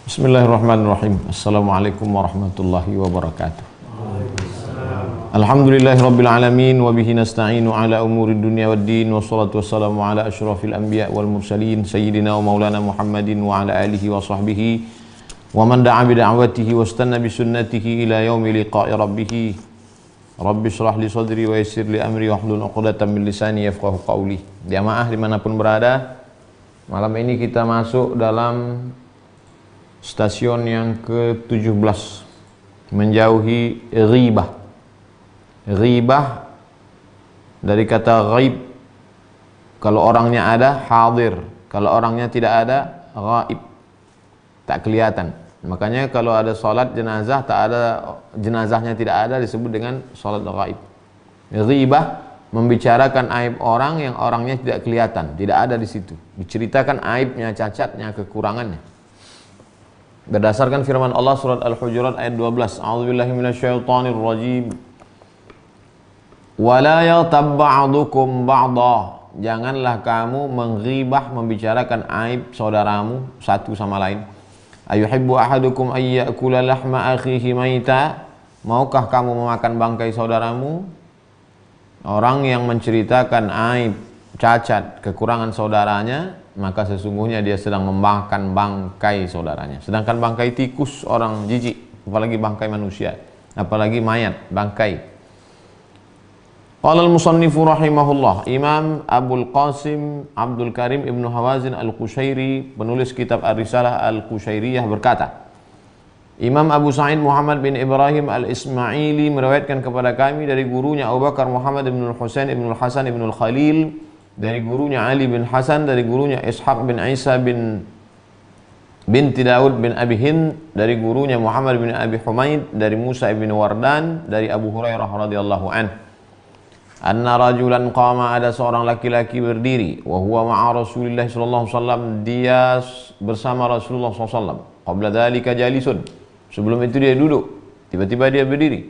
Bismillahirrahmanirrahim. Assalamualaikum warahmatullahi wabarakatuh. Alhamdulillahirabbil alamin wa bihi nasta'inu ala umurid dunya waddin, wassalatu wassalamu ala asyrafil anbiya wal mursalin sayyidina wa maulana Muhammadin wa ala alihi wa sahbihi wa man da'a bi da'watihi wastanna bi sunnatihi ila yaumi liqa'i rabbih. Rabbi shrah li sadri wa yassir li amri wahlul 'uqdatam min lisani yafqahu qawli. Jamaah dimanapun berada, malam ini kita masuk dalam stasiun yang ke-17, menjauhi ghibah. Ghibah dari kata ghaib, kalau orangnya ada, hadir. Kalau orangnya tidak ada, ghaib, tak kelihatan. Makanya kalau ada salat jenazah, tak ada jenazahnya, tidak ada, disebut dengan salat ghaib. Ghibah membicarakan aib orang yang orangnya tidak kelihatan, tidak ada di situ. Diceritakan aibnya, cacatnya, kekurangannya. Berdasarkan firman Allah surat Al-Hujurat ayat 12, A'udzubillahi minasyaitonir rajim. Wala yaghtab ba'dukum ba'dha. Janganlah kamu menghibah, membicarakan aib saudaramu satu sama lain. Ayuhibbu ahadukum ay ya'kula lahma akhihi maita. Maukah kamu memakan bangkai saudaramu? Orang yang menceritakan aib, cacat, kekurangan saudaranya, maka sesungguhnya dia sedang memakan bangkai saudaranya. Sedangkan bangkai tikus orang jijik, apalagi bangkai manusia, apalagi mayat, bangkai. Qala al-musannifu rahimahullah, Imam Abul Qasim Abdul Karim Ibnu Hawazin Al-Qushairi, penulis kitab Ar-Risalah Al-Qushairiyah, berkata, Imam Abu Sa'id Muhammad bin Ibrahim Al-Ismaili meriwayatkan kepada kami dari gurunya Abu Bakar Muhammad bin Al-Husain bin Al-Hasan bin Al-Khalil, dari gurunya Ali bin Hasan, dari gurunya Ishaq bin Isa binti Daud bin Abi Hind, dari gurunya Muhammad bin Abi Humaid, dari Musa bin Wardan, dari Abu Hurairah radhiyallahu anhu, anna rajulan qama, ada seorang laki-laki berdiri, wa huwa ma'a Rasulillah sallallahu alaihi wasallam, dia bersama Rasulullah sallallahu alaihi wasallam, qabla dzalika jalisun, sebelum itu dia duduk, tiba-tiba dia berdiri.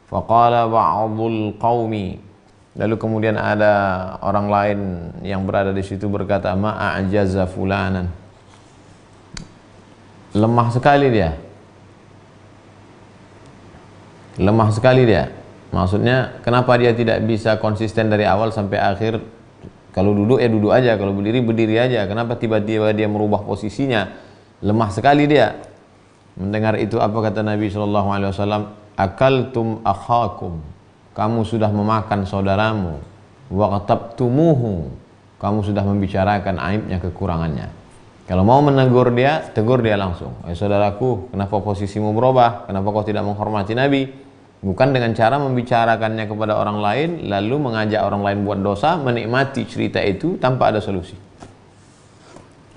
Faqala ba'dul qaumi, lalu kemudian ada orang lain yang berada di situ berkata, ma'ajaza fulanan, lemah sekali dia, lemah sekali dia. Maksudnya kenapa dia tidak bisa konsisten dari awal sampai akhir? Kalau duduk ya duduk aja, kalau berdiri berdiri aja. Kenapa tiba-tiba dia merubah posisinya? Lemah sekali dia. Mendengar itu apa kata Nabi SAW? Akaltum akhakum, kamu sudah memakan saudaramu. Waqtabtumuhu, kamu sudah membicarakan aibnya, kekurangannya. Kalau mau menegur dia, tegur dia langsung. Saudaraku, kenapa posisimu berubah? Kenapa kau tidak menghormati Nabi? Bukan dengan cara membicarakannya kepada orang lain, lalu mengajak orang lain buat dosa, menikmati cerita itu tanpa ada solusi.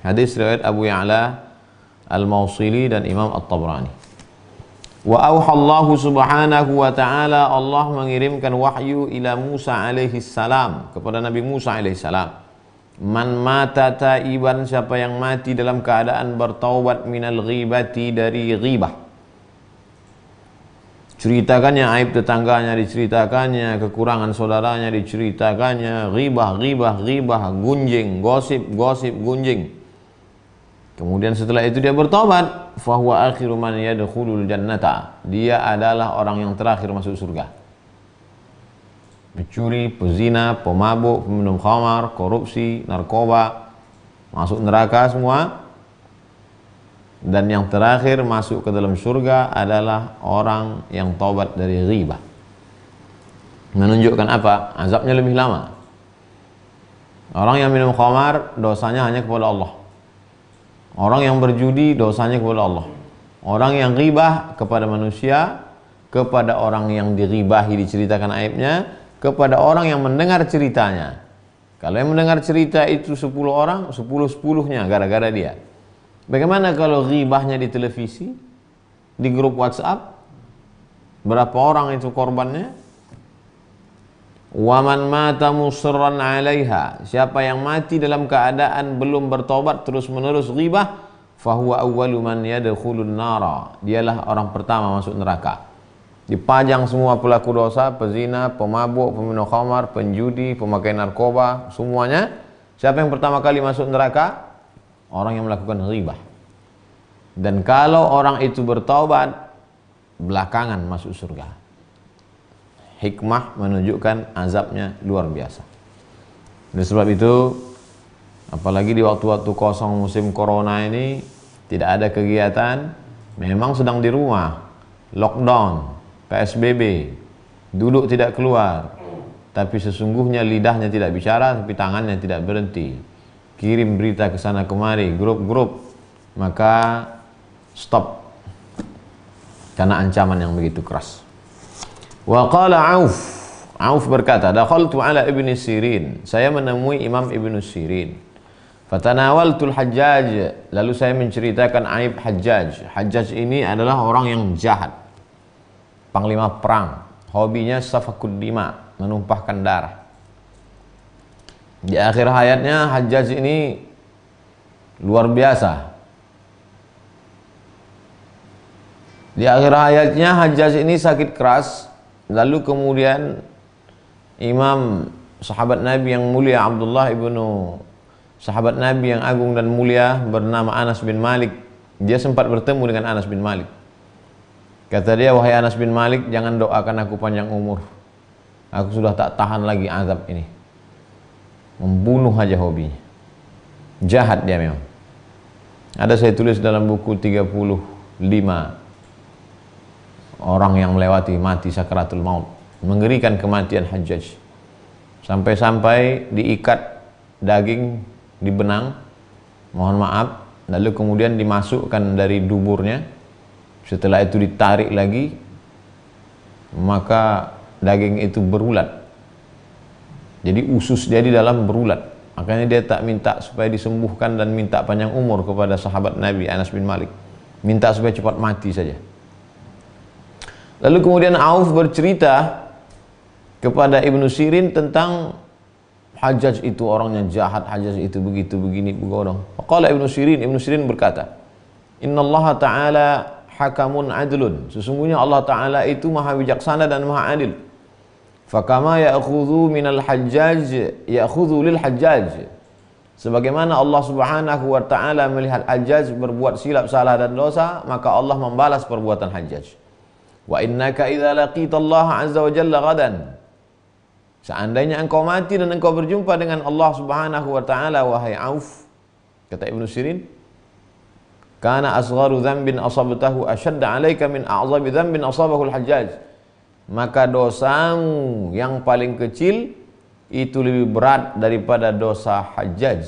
Hadis riwayat Abu Ya'la Al-Mawsili dan Imam At-Tabrani. Wa auhallahu subhanahu wa ta'ala, Allah mengirimkan wahyu ila Musa alaihi salam, kepada Nabi Musa alaihi salam. Man mata taiban, siapa yang mati dalam keadaan bertaubat, minal ghibati, dari ghibah. Ceritakannya aib tetangganya, diceritakannya kekurangan saudaranya, diceritakannya ghibah, gunjing, gosip, gunjing. Kemudian setelah itu dia bertobat, fahuwa akhiru man yadkhulul jannata, dia adalah orang yang terakhir masuk surga. Mencuri, pezina, pemabuk, peminum khamar, korupsi, narkoba, masuk neraka semua. Dan yang terakhir masuk ke dalam surga adalah orang yang taubat dari ghibah. Menunjukkan apa? Azabnya lebih lama. Orang yang minum khamar, dosanya hanya kepada Allah. Orang yang berjudi, dosanya kepada Allah. Orang yang ghibah kepada manusia, kepada orang yang dighibahi, diceritakan aibnya, kepada orang yang mendengar ceritanya. Kalau yang mendengar cerita itu 10 orang, 10-10-nya gara-gara dia. Bagaimana kalau ghibahnya di televisi, di grup WhatsApp? Berapa orang itu korbannya? Waman mata musirran 'alaiha, siapa yang mati dalam keadaan belum bertobat terus-menerus ghibah, fahuwa awwalu man yadkhulun nara, dialah orang pertama masuk neraka. Dipajang semua pelaku dosa, pezina, pemabuk, peminum khamar, penjudi, pemakai narkoba, semuanya. Siapa yang pertama kali masuk neraka? orang yang melakukan ghibah. Dan kalau orang itu bertaubat, belakangan masuk surga. Hikmah menunjukkan azabnya luar biasa. Oleh sebab itu, apalagi di waktu-waktu kosong musim corona ini, tidak ada kegiatan, memang sedang di rumah, lockdown, PSBB, duduk tidak keluar, tapi sesungguhnya lidahnya tidak bicara, tapi tangannya tidak berhenti, kirim berita ke sana kemari, grup-grup, maka stop, karena ancaman yang begitu keras. Wa qala Auf berkata, dakhaltu ala Ibn Sirin, saya menemui Imam Ibn Sirin. Fatanawaltul Hajjaj, lalu saya menceritakan aib Hajjaj. Hajjaj ini adalah orang yang jahat, panglima perang, hobinya safakud dima, menumpahkan darah. Di akhir hayatnya Hajjaj ini luar biasa. Di akhir hayatnya Hajjaj ini sakit keras. Lalu kemudian Imam sahabat Nabi yang mulia Abdullah ibnu sahabat Nabi yang agung dan mulia bernama Anas bin Malik, dia sempat bertemu dengan Anas bin Malik. Kata dia, wahai Anas bin Malik, jangan doakan aku panjang umur, aku sudah tak tahan lagi azab ini. Membunuh aja hobinya, jahat dia memang. Ada saya tulis dalam buku 35 orang yang melewati mati sakaratul maut. Mengerikan kematian Hajjaj, sampai-sampai diikat daging di benang, mohon maaf, lalu kemudian dimasukkan dari duburnya. Setelah itu ditarik lagi, maka daging itu berulat. Jadi usus dia di dalam berulat. Makanya dia tak minta supaya disembuhkan dan minta panjang umur kepada sahabat Nabi Anas bin Malik, minta supaya cepat mati saja. Lalu kemudian Auf bercerita kepada Ibnu Sirin tentang Hajjaj itu orangnya jahat, Hajjaj itu begitu begini begodong. Faqala Ibnu Sirin berkata, Innallaha ta'ala hakamun adlun, sesungguhnya Allah Ta'ala itu maha bijaksana dan maha adil. Fakama ya'khudhu minal Hajjaj ya'khudhu lil Hajjaj, sebagaimana Allah Subhanahu wa Ta'ala melihat Hajjaj berbuat silap, salah dan dosa, maka Allah membalas perbuatan Hajjaj. Wa innaka idza laqita Allah azza wa jalla ghadan, seandainya engkau mati dan engkau berjumpa dengan Allah Subhanahu wa Ta'ala, wahai Auf, kata Ibnu Sirin, kana asgharu dhanbin asabtahu ashadda 'alaika min a'zabi dhanbin asabahu al-Hajjaj, maka dosamu yang paling kecil itu lebih berat daripada dosa Hajjaj.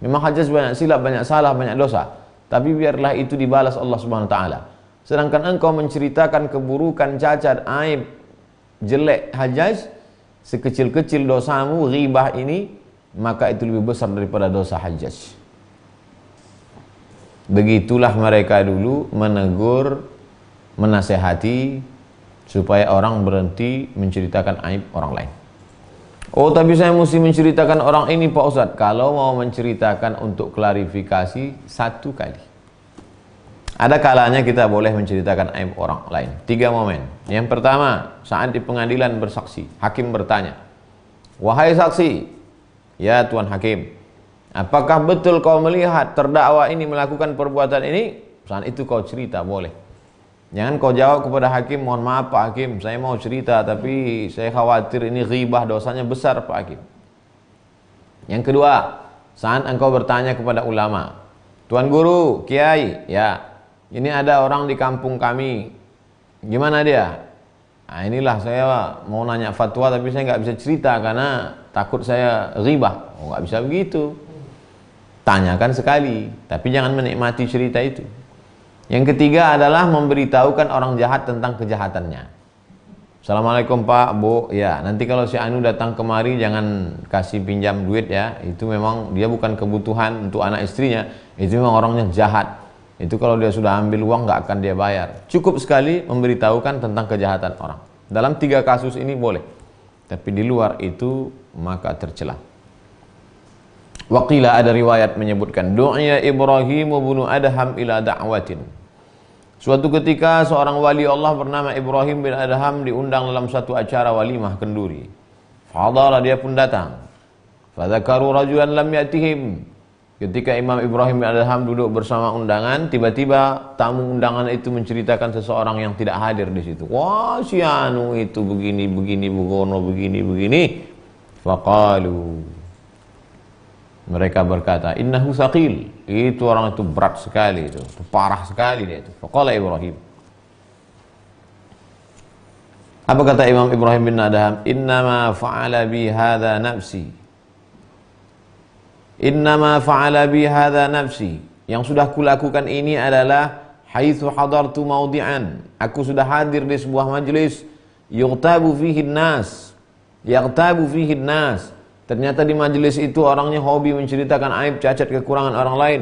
Memang Hajjaj banyak silap, banyak salah, banyak dosa, tapi biarlah itu dibalas Allah Subhanahu wa Ta'ala. Sedangkan engkau menceritakan keburukan, cacat, aib, jelek Hajjaj, sekecil-kecil dosamu ghibah ini, maka itu lebih besar daripada dosa Hajjaj. Begitulah mereka dulu menegur, menasehati supaya orang berhenti menceritakan aib orang lain. Oh, tapi saya mesti menceritakan orang ini Pak Ustadz. Kalau mau menceritakan untuk klarifikasi, satu kali. Ada kalanya kita boleh menceritakan aib orang lain. 3 momen. Yang pertama, saat di pengadilan bersaksi, hakim bertanya, wahai saksi, ya Tuan Hakim, apakah betul kau melihat terdakwa ini melakukan perbuatan ini? Saat itu kau cerita, boleh. Jangan kau jawab kepada hakim, mohon maaf Pak Hakim, saya mau cerita tapi saya khawatir ini ghibah, dosanya besar Pak Hakim. Yang kedua, saat engkau bertanya kepada ulama, Tuan Guru, Kiai, ya, ini ada orang di kampung kami, gimana dia? Nah, inilah saya mau nanya fatwa tapi saya nggak bisa cerita karena takut saya ghibah. Oh, nggak bisa begitu. Tanyakan sekali, tapi jangan menikmati cerita itu. Yang ketiga adalah memberitahukan orang jahat tentang kejahatannya. Assalamualaikum Pak, Bu, ya nanti kalau si Anu datang kemari jangan kasih pinjam duit ya. Itu memang dia bukan kebutuhan untuk anak istrinya, itu memang orangnya jahat. Itu kalau dia sudah ambil uang nggak akan dia bayar. Cukup sekali memberitahukan tentang kejahatan orang. Dalam 3 kasus ini boleh. Tapi di luar itu maka tercela. Waqila, ada riwayat menyebutkan, du'iya Ibrahim bin Adham ila da'watin. Suatu ketika seorang wali Allah bernama Ibrahim bin Adham diundang dalam satu acara walimah kenduri. Fadara, dia pun datang. Fadzakaru rajulan lam yatihim. Ketika Imam Ibrahim bin Adham duduk bersama undangan, tiba-tiba tamu undangan itu menceritakan seseorang yang tidak hadir di situ. Wah, si anu itu begini, begono, begini. Faqalu. Mereka berkata, innahu saqil. Itu orang itu berat sekali itu parah sekali dia itu. Faqala Ibrahim. Apa kata Imam Ibrahim bin Adham? Innama fa'ala bi hadza nafsi. Innama fa'ala bi hadza nafsi. Yang sudah kulakukan ini adalah haitsu hadartu maudi'an. Aku sudah hadir di sebuah majelis yughtabu fihi nas. Yaghtabu fihi nas. Ternyata di majelis itu orangnya hobi menceritakan aib, cacat, kekurangan orang lain.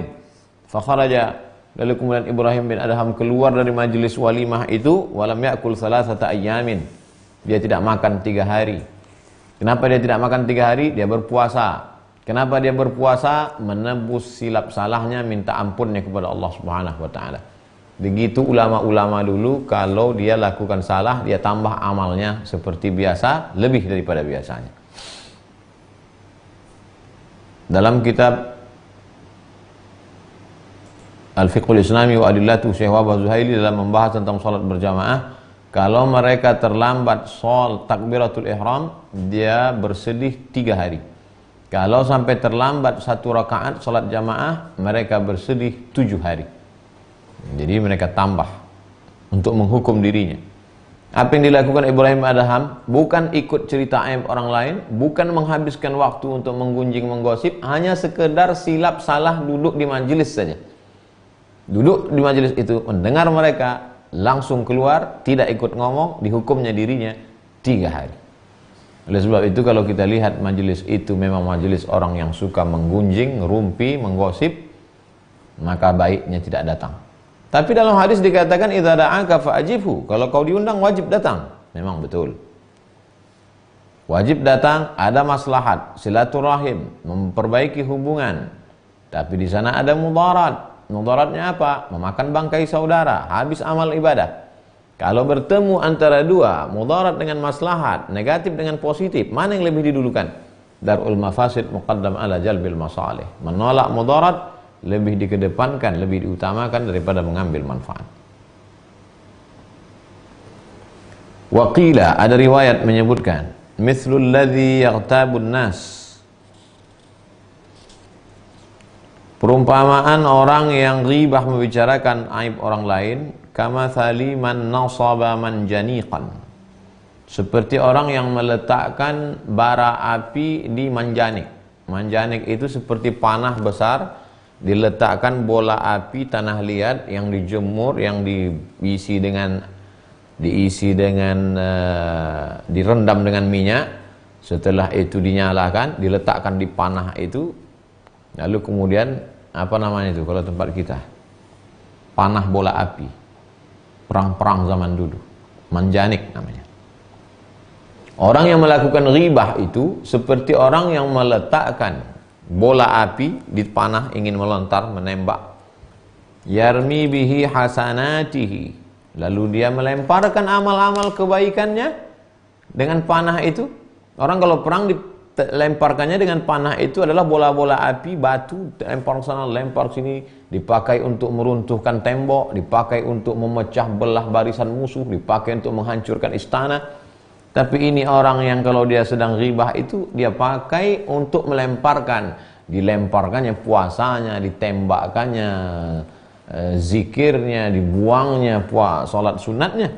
Fa kharaja. Lalu kemudian Ibrahim bin Adham keluar dari majelis walimah itu, walam ya'kul salasata ayyamin. Dia tidak makan 3 hari. Kenapa dia tidak makan 3 hari? Dia berpuasa. Kenapa dia berpuasa? Menebus silap salahnya, minta ampunnya kepada Allah Subhanahu wa taala. Begitu ulama-ulama dulu, kalau dia lakukan salah, dia tambah amalnya seperti biasa, lebih daripada biasanya. Dalam kitab Al-Fiqhul Islami wa Adillatu Syekh Wahbah Zuhaili dalam membahas tentang salat berjamaah, kalau mereka terlambat salat takbiratul ihram, dia bersedih 3 hari. Kalau sampai terlambat 1 rakaat salat jamaah, mereka bersedih 7 hari. Jadi mereka tambah untuk menghukum dirinya. Apa yang dilakukan Ibrahim Adham bukan ikut cerita aib orang lain, bukan menghabiskan waktu untuk menggunjing, menggosip, hanya sekedar silap salah duduk di majelis saja. Duduk di majelis itu, mendengar mereka, langsung keluar, tidak ikut ngomong, dihukumnya dirinya 3 hari. Oleh sebab itu kalau kita lihat majelis itu memang majelis orang yang suka menggunjing, ngerumpi, menggosip, maka baiknya tidak datang. Tapi dalam hadis dikatakan idza da'aka fa'ajibhu. Kalau kau diundang wajib datang. Memang betul. Wajib datang, ada maslahat, silaturahim, memperbaiki hubungan. Tapi di sana ada mudarat. Mudaratnya apa? Memakan bangkai saudara, habis amal ibadah. Kalau bertemu antara dua, mudarat dengan maslahat, negatif dengan positif, mana yang lebih didulukan? Darul mafasid muqaddam ala jalbil masalih. Menolak mudarat lebih dikedepankan, lebih diutamakan daripada mengambil manfaat. Waqila, ada riwayat menyebutkan, mithlul ladzi yaghtabun nas. Perumpamaan orang yang ghibah membicarakan aib orang lain, kama man nasaba manjaniqan. Seperti orang yang meletakkan bara api di manjanik. Manjanik itu seperti panah besar, diletakkan bola api tanah liat yang dijemur, yang direndam dengan minyak. Setelah itu dinyalakan, diletakkan di panah itu, lalu kemudian apa namanya itu kalau tempat kita? Panah bola api. Perang-perang zaman dulu. Manjanik namanya. Orang yang melakukan ghibah itu seperti orang yang meletakkan bola api di panah, ingin melontar, menembak. Yarmi bihi hasanatihi. Lalu dia melemparkan amal-amal kebaikannya dengan panah itu. Orang kalau perang dilemparkannya dengan panah itu adalah bola-bola api, batu, lempar sana, lempar sini, dipakai untuk meruntuhkan tembok, dipakai untuk memecah belah barisan musuh, dipakai untuk menghancurkan istana. Tapi ini orang yang kalau dia sedang ghibah itu, dia pakai untuk melemparkan, dilemparkannya puasanya, ditembakkannya zikirnya, dibuangnya salat sunatnya,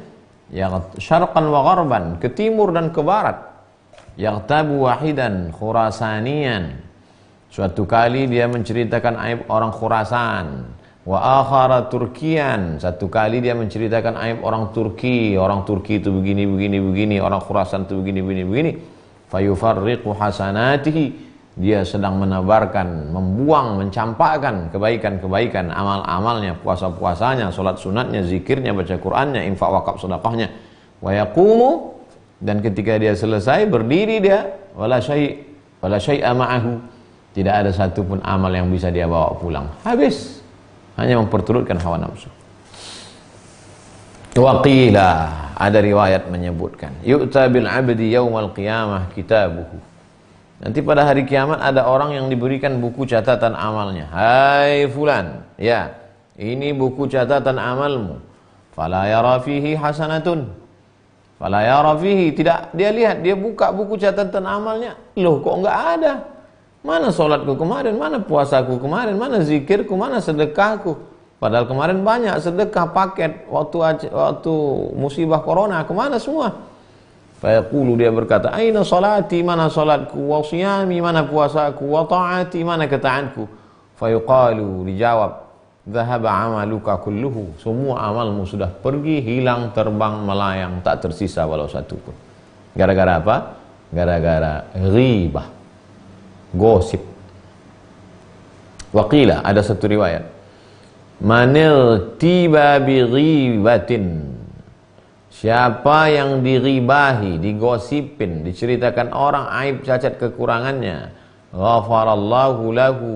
ya syarqan wa gharban, ke timur dan ke barat. Yaghtabu wahidan khurasanian. Suatu kali dia menceritakan aib orang Khurasan. Wa akhara Turkian. Satu kali dia menceritakan aib orang Turki. Orang Turki itu begini, orang Khurasan itu begini. Fayufarriqu hasanatihi. Dia sedang menebarkan, membuang, mencampakkan kebaikan-kebaikan, amal-amalnya, puasa-puasanya, salat sunatnya, zikirnya, baca Qur'annya, infak wakaf sedekahnya. Wa yaqumu, dan ketika dia selesai berdiri dia, wala syai'a ma'ahu, tidak ada satupun amal yang bisa dia bawa pulang, habis, hanya memperturutkan hawa nafsu. Waqila, ada riwayat menyebutkan, yu'ta bil 'abdi yaumal qiyamah kitabuhu. Nanti pada hari kiamat ada orang yang diberikan buku catatan amalnya. Hai fulan, ya, ini buku catatan amalmu. Fala yara fihi hasanatun. Fala yara fihi, tidak dia lihat, dia buka buku catatan amalnya. Loh, kok enggak ada? Mana sholatku kemarin, mana puasaku kemarin, mana zikirku, mana sedekahku? Padahal kemarin banyak sedekah paket waktu musibah corona, kemana semua? Fayaqulu, dia berkata, aina salati, mana salatku, wa siyami, mana puasaku, wa ta'ati, mana ketaatku. Fayuqalu, dijawab, dhahaba amaluka kulluhu, semua amalmu sudah pergi, hilang, terbang, melayang, tak tersisa walau satu pun. Gara-gara apa? Gara-gara ghibah, gosip. Waqila, ada satu riwayat, manil tiba bi ghibatin, siapa yang diribahi, digosipin, diceritakan orang aib, cacat, kekurangannya, ghafarallahu lahu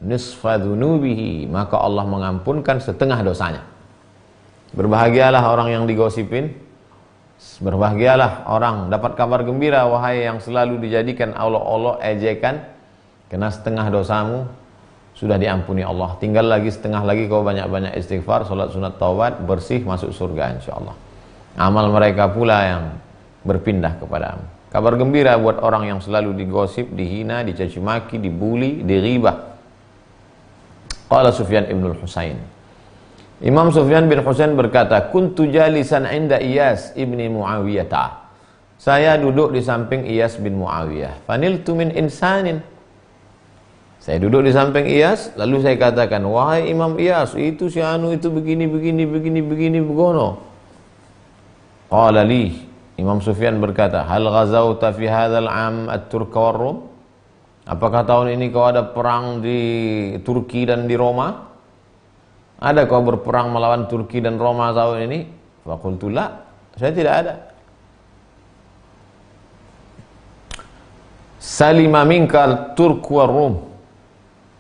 nisfa dhunubihi, maka Allah mengampunkan setengah dosanya. Berbahagialah orang yang digosipin, berbahagialah orang dapat kabar gembira, wahai yang selalu dijadikan Allah ejekan, karena setengah dosamu sudah diampuni Allah. Tinggal lagi setengah lagi, kau banyak-banyak istighfar, salat sunat taubat, bersih, masuk surga insyaallah. Amal mereka pula yang berpindah kepadamu. Kabar gembira buat orang yang selalu digosip, dihina, dicaci maki, dibuli, diribah. Qala Sufyan ibn al-Husain, Imam Sufyan bin Husain berkata, kuntu jalisan inda Iyas ibni Muawiyah. Saya duduk di samping Iyas bin Muawiyah. Faniltu min insanin. Saya duduk di samping Iyas, lalu saya katakan, wahai Imam Iyas, itu si anu itu begini begono. Qala li, Imam Sufyan berkata, hal ghazawta fi hadzal am at-Turk war Rum? Apakah tahun ini kau ada perang di Turki dan di Roma? Ada kau berperang melawan Turki dan Roma tahun ini? Faqultu la, saya tidak ada. Salima minka Turk war Rum.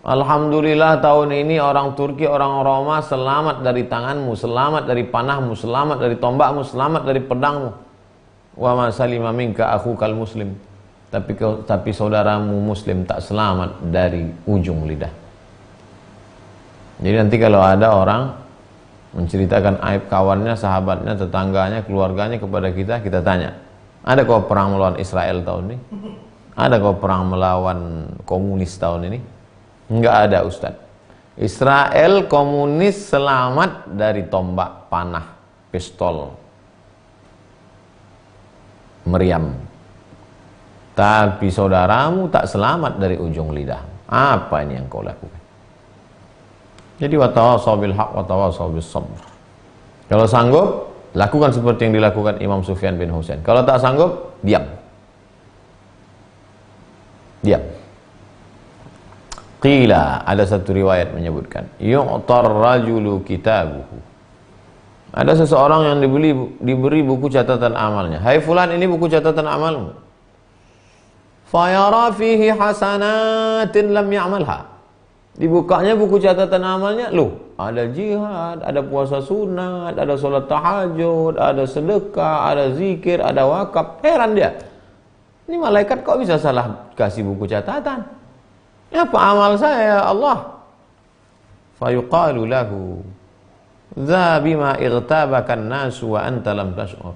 Alhamdulillah tahun ini orang Turki, orang Roma selamat dari tanganmu, selamat dari panahmu, selamat dari tombakmu, selamat dari pedangmu. Wa ma salima minka akhukal muslim. Tapi saudaramu muslim tak selamat dari ujung lidah. Jadi nanti kalau ada orang menceritakan aib kawannya, sahabatnya, tetangganya, keluarganya kepada kita, kita tanya, ada kau perang melawan Israel tahun ini? Ada kau perang melawan komunis tahun ini? Enggak ada, Ustaz. Israel komunis selamat dari tombak, panah, pistol, meriam. Tapi saudaramu tak selamat dari ujung lidah. Apa ini yang kau lakukan? Jadi watawassaw bil haq watawassaw bis sabr. Kalau sanggup, lakukan seperti yang dilakukan Imam Sufyan bin Husain. Kalau tak sanggup, diam. Diam. Qila, ada satu riwayat menyebutkan, yu'tar rajulu kitabuhu. Ada seseorang yang diberi buku catatan amalnya. Hai fulan, ini buku catatan amalmu. Fayara fihi hasanatin lam ya'malha. Dibukanya buku catatan amalnya, loh, ada jihad, ada puasa sunat, ada sholat tahajud, ada sedekah, ada zikir, ada wakaf. Heran dia. Ini malaikat kok bisa salah kasih buku catatan? Apa amal saya ya Allah? Fayuqalu lahu dza bima igtabakan nasu wa anta lam tash'ur.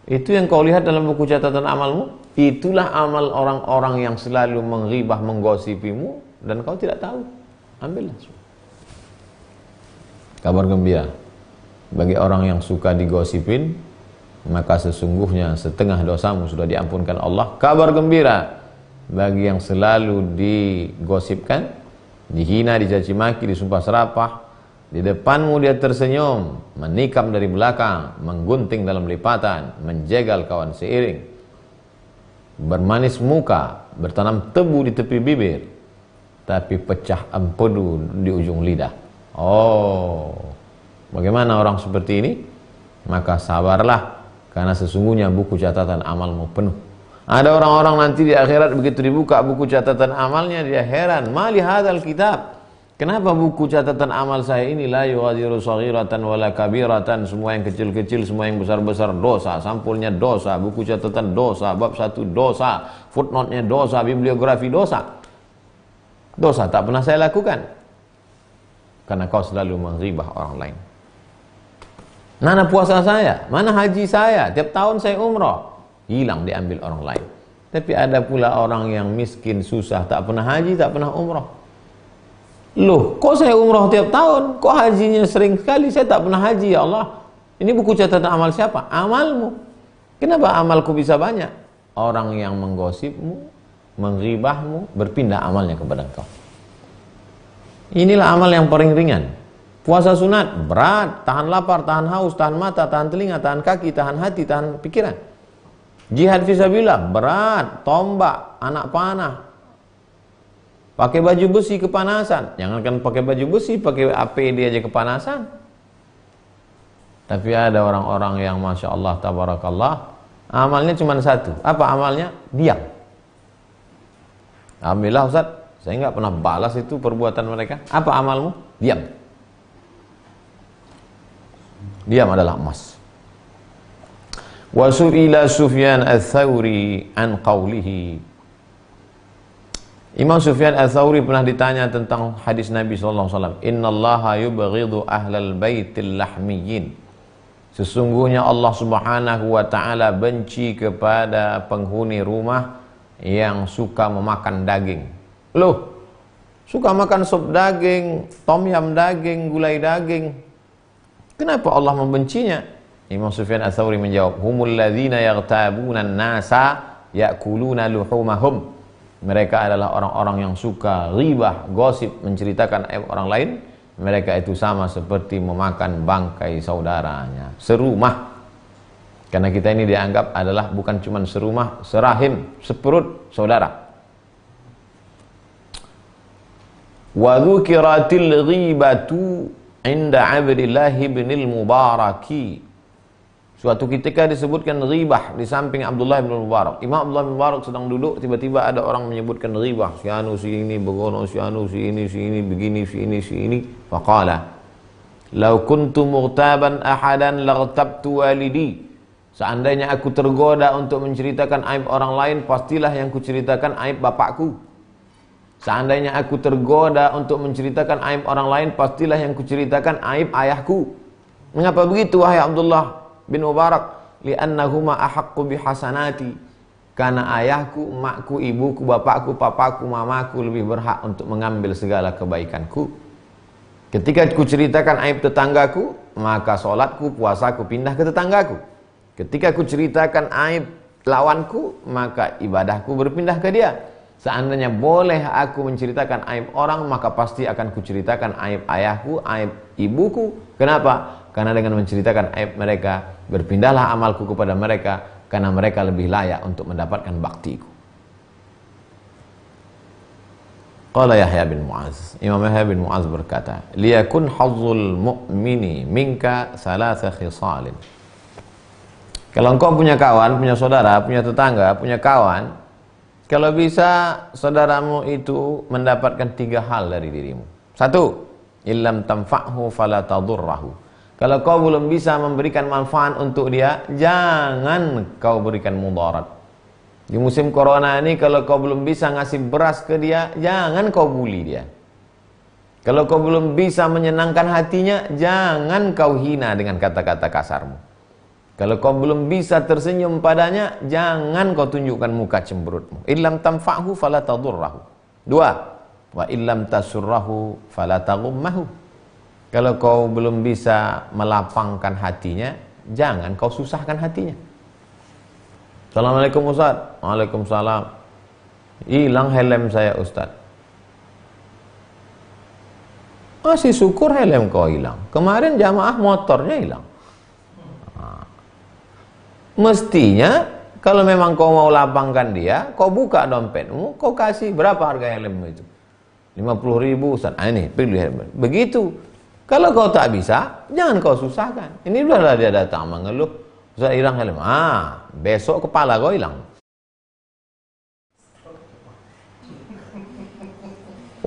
Itu yang kau lihat dalam buku catatan amalmu, itulah amal orang-orang yang selalu menghibah, menggosipimu dan kau tidak tahu. Ambillah. Kabar gembira bagi orang yang suka digosipin, maka sesungguhnya setengah dosamu sudah diampunkan Allah. Kabar gembira bagi yang selalu digosipkan, dihina, dicaci maki, disumpah serapah, di depanmu dia tersenyum, menikam dari belakang, menggunting dalam lipatan, menjegal kawan seiring, bermanis muka, bertanam tebu di tepi bibir, tapi pecah empedu di ujung lidah. Oh, bagaimana orang seperti ini? Maka sabarlah, karena sesungguhnya buku catatan amalmu penuh. Ada orang-orang nanti di akhirat begitu dibuka buku catatan amalnya, dia heran, mali hadzal kitab, Kenapa buku catatan amal saya ini la yughadiru saghiratan wala kabiratan, semua yang kecil-kecil, semua yang besar-besar dosa, sampulnya dosa, buku catatan dosa, bab 1 dosa, footnote-nya dosa, bibliografi dosa. Dosa tak pernah saya lakukan. Karena kau selalu menghibah orang lain. Mana puasa saya? Mana haji saya? Tiap tahun saya umrah. Hilang diambil orang lain. Tapi ada pula orang yang miskin, susah, tak pernah haji, tak pernah umrah. Loh, kok saya umrah tiap tahun? Kok hajinya sering sekali? Saya tak pernah haji, ya Allah. Ini buku catatan amal siapa? Amalmu. Kenapa amalku bisa banyak? Orang yang menggosipmu, menghibahmu, berpindah amalnya kepada engkau. Inilah amal yang paling ringan. Puasa sunat, berat, tahan lapar, tahan haus, tahan mata, tahan telinga, tahan kaki, tahan hati, tahan pikiran. Jihad fisabilillah, berat, tombak, anak panah. Pakai baju besi kepanasan. Jangankan pakai baju besi, pakai APD aja kepanasan. Tapi ada orang-orang yang Masya Allah, tabarakallah, amalnya cuma satu. Apa amalnya? Diam. Alhamdulillah Ustaz, saya nggak pernah balas itu perbuatan mereka. Apa amalmu? Diam. Diam adalah emas. Wa su'ila Sufyan ats-Tsauri an qawlihi. Imam Sufyan ats-Tsauri pernah ditanya tentang hadis Nabi SAW. Innallaha yubghidu ahlal baitil lahmiyyin. Sesungguhnya Allah Subhanahu wa ta'ala benci kepada penghuni rumah yang suka memakan daging. Loh, suka makan sup daging, tom yam daging, gulai daging. Kenapa Allah membencinya? Imam Sufyan ats-Tsauri menjawab, humul ladzina yaghtabuna an-nasa ya'kuluna luhumahum. Mereka adalah orang-orang yang suka ghibah, gosip, menceritakan aib orang lain. Mereka itu sama seperti memakan bangkai saudaranya, serumah. Karena kita ini dianggap adalah bukan cuma serumah, serahim, seperut saudara. Wa dzukiratil ghibatu inda Abdillah bin al-Mubaraki. Suatu ketika disebutkan ghibah di samping Abdullah bin Mubarak. Imam Abdullah bin Mubarak sedang duduk, tiba-tiba ada orang menyebutkan ghibah. Si anu, si ini, begono, si anu, si ini, begini, si ini. Faqala, "Lau kuntu mughtaban ahadan laghtabtu walidi." Seandainya aku tergoda untuk menceritakan aib orang lain, pastilah yang kuceritakan aib bapakku. Seandainya aku tergoda untuk menceritakan aib orang lain, pastilah yang kuceritakan aib ayahku. Mengapa begitu wahai Abdullah bin Mubarak? Li'annahuma ahaqqu bihasanati. Karena ayahku, emakku, ibuku, bapakku, papaku, mamaku lebih berhak untuk mengambil segala kebaikanku. Ketika ku ceritakan aib tetanggaku, maka sholatku, puasaku pindah ke tetanggaku. Ketika ku ceritakan aib lawanku, maka ibadahku berpindah ke dia. Seandainya boleh aku menceritakan aib orang, maka pasti akan kuceritakan aib ayahku, aib ibuku. Kenapa? Karena dengan menceritakan aib mereka, berpindahlah amalku kepada mereka, karena mereka lebih layak untuk mendapatkan baktiku. Qala Yahya bin Mu'az. Imam Yahya bin Mu'az berkata, liyakun hazzul mu'mini minka thalatha khisalin. Kalau engkau punya kawan, punya saudara, punya tetangga, punya kawan, kalau bisa saudaramu itu mendapatkan 3 hal dari dirimu. 1, illam tanfa'hu fala tadurrahu. Kalau kau belum bisa memberikan manfaat untuk dia, jangan kau berikan mudarat. Di musim corona ini, kalau kau belum bisa ngasih beras ke dia, jangan kau bully dia. Kalau kau belum bisa menyenangkan hatinya, jangan kau hina dengan kata-kata kasarmu. Kalau kau belum bisa tersenyum padanya, jangan kau tunjukkan muka cemberutmu. Illam tanfa'hu fala tadurrahu. 2, wa illam tasurrahu fala taghummahu. Kalau kau belum bisa melapangkan hatinya, jangan kau susahkan hatinya. Assalamualaikum Ustaz. Waalaikumsalam. Hilang helm saya Ustaz. Masih syukur helm kau hilang. Kemarin jamaah motornya hilang. Mestinya kalau memang kau mau lapangkan dia, kau buka dompetmu, kau kasih berapa harga helmmu itu? 50.000 Ustaz. Ini pilih helm. Begitu. Kalau kau tak bisa, jangan kau susahkan. Ini udahlah dia datang mengeluh, Ustaz hilang helm. Besok kepala kau hilang.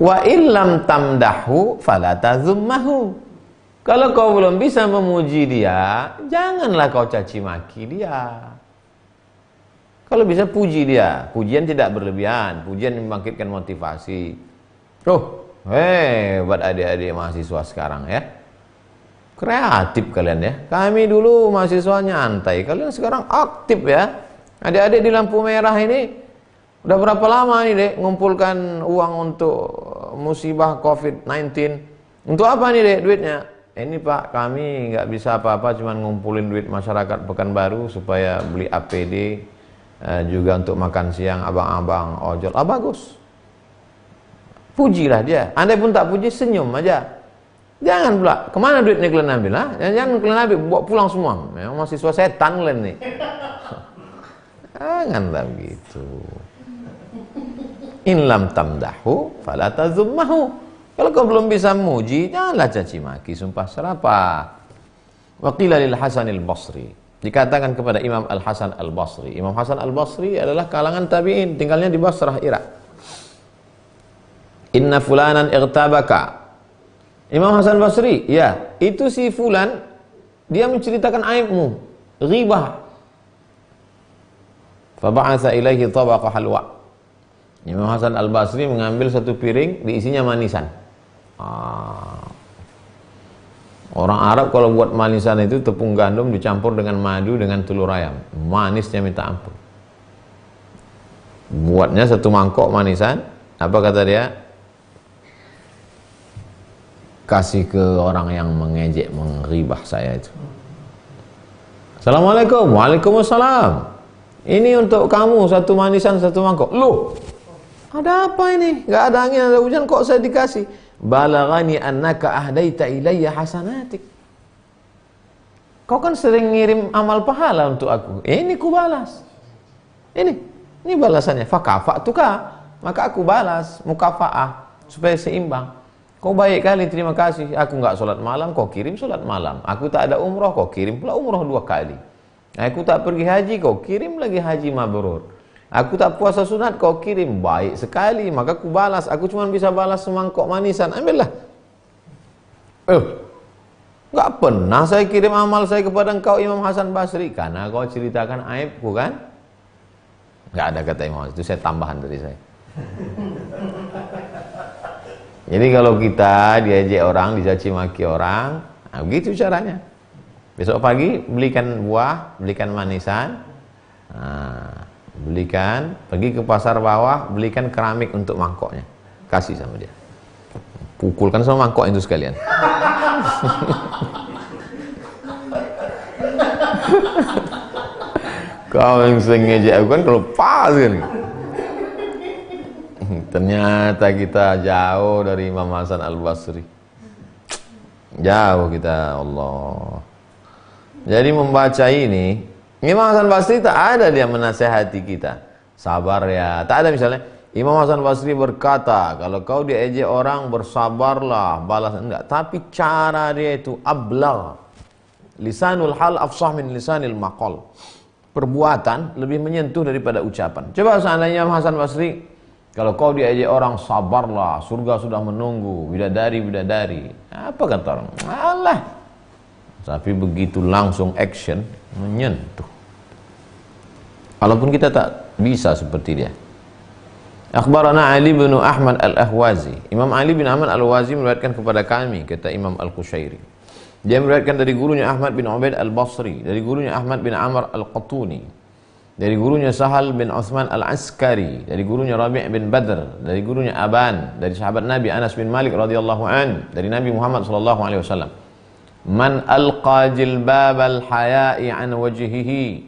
Wa illam tamdahu fala tazummahu. Kalau kau belum bisa memuji dia, janganlah kau caci maki dia. Kalau bisa puji dia, pujian tidak berlebihan, pujian membangkitkan motivasi. Hebat adik-adik mahasiswa sekarang ya. Kreatif kalian ya. Kami dulu mahasiswa nyantai, kalian sekarang aktif ya. Adik-adik di lampu merah ini udah berapa lama nih Dek ngumpulkan uang untuk musibah COVID-19? Untuk apa nih Dek duitnya? Ini Pak, kami nggak bisa apa-apa, cuman ngumpulin duit masyarakat Pekanbaru supaya beli APD, juga untuk makan siang abang-abang ojol. Bagus. Pujilah dia. Andai pun tak puji, senyum aja. Jangan pula, kemana duitnya kalian ambil? Jangan kalian ambil, bawa pulang semua. Memang mahasiswa setan kalian nih. Janganlah begitu. In lam tamdahu fala tazummahu. Kalau kau belum bisa muji, janganlah caci maki, sumpah serapah. Wa qila lil Hasan al-Basri. Dikatakan kepada Imam Al-Hasan Al-Basri. Imam Hasan Al-Basri adalah kalangan tabi'in, tinggalnya di Basrah, Irak. Inna fulanan irtabaka. Imam Hasan Basri, ya, itu si fulan, dia menceritakan aibmu, ghibah. Faba'atha ilaihi tabaqa halwa. Imam Hasan Al-Basri mengambil satu piring, diisinya manisan. Orang Arab kalau buat manisan itu tepung gandum dicampur dengan madu dengan telur ayam. Manisnya minta ampun. Buatnya satu mangkok manisan. Apa kata dia? Kasih ke orang yang mengejek, mengribah saya itu. Assalamualaikum. Waalaikumsalam. Ini untuk kamu satu manisan satu mangkok. Loh, ada apa ini? Gak ada angin, ada hujan, kok saya dikasih? Balaghani annaka ahdaita ilayya hasanatik. Kau kan sering ngirim amal pahala untuk aku. Ini ku balas. Ini balasannya. Fakafa'tuka, maka aku balas mukafa'ah supaya seimbang. Kau baik kali, terima kasih. Aku nggak sholat malam, kau kirim sholat malam. Aku tak ada umroh, kau kirim pula umroh 2 kali. Aku tak pergi haji, kau kirim lagi haji mabrur. Aku tak puasa sunat, kau kirim baik sekali, maka aku balas. Aku cuma bisa balas semangkok manisan. Ambillah. Nggak pernah saya kirim amal saya kepada engkau Imam Hasan Basri, karena kau ceritakan aibku kan? Nggak ada kata Imam Hasan, itu saya tambahan dari saya. Jadi kalau kita diajak orang, dicaci maki orang, nah begitu caranya. Besok pagi belikan buah, belikan manisan, belikan, pergi ke pasar bawah, belikan keramik untuk mangkoknya, kasih sama dia, pukulkan sama mangkok itu sekalian. Kau yang sengaja aku kan kalau pas kan. Ternyata kita jauh dari Imam Hasan Al-Basri, jauh kita, Allah. Jadi membaca ini, Imam Hasan Basri tak ada dia menasehati kita, sabar ya, tak ada. Misalnya Imam Hasan Basri berkata, kalau kau diejek orang bersabarlah, balas, enggak. Tapi cara dia itu ablagh, lisanul hal afsah min lisanil maqal. Perbuatan lebih menyentuh daripada ucapan. Coba seandainya Imam Hasan Basri, kalau kau diajak orang sabarlah, surga sudah menunggu, bidadari. Apa kata orang? Alah. Tapi begitu langsung action, menyentuh. Walaupun kita tak bisa seperti dia. Akhbarana Ali bin Ahmad Al-Ahwazi. Imam Ali bin Ahmad Al-Ahwazi meriwayatkan kepada kami, kata Imam Al-Qushairi. Dia meriwayatkan dari gurunya Ahmad bin Ubaid Al-Basri, dari gurunya Ahmad bin Amr Al-Qatuni, dari gurunya Sahal bin Uthman Al-Askari, dari gurunya Rabi' bin Badr, dari gurunya Aban, dari sahabat Nabi Anas bin Malik radhiyallahu an, dari Nabi Muhammad sallallahu alaihi wasallam. Man alqa jilbab al-haya'i an wajhihi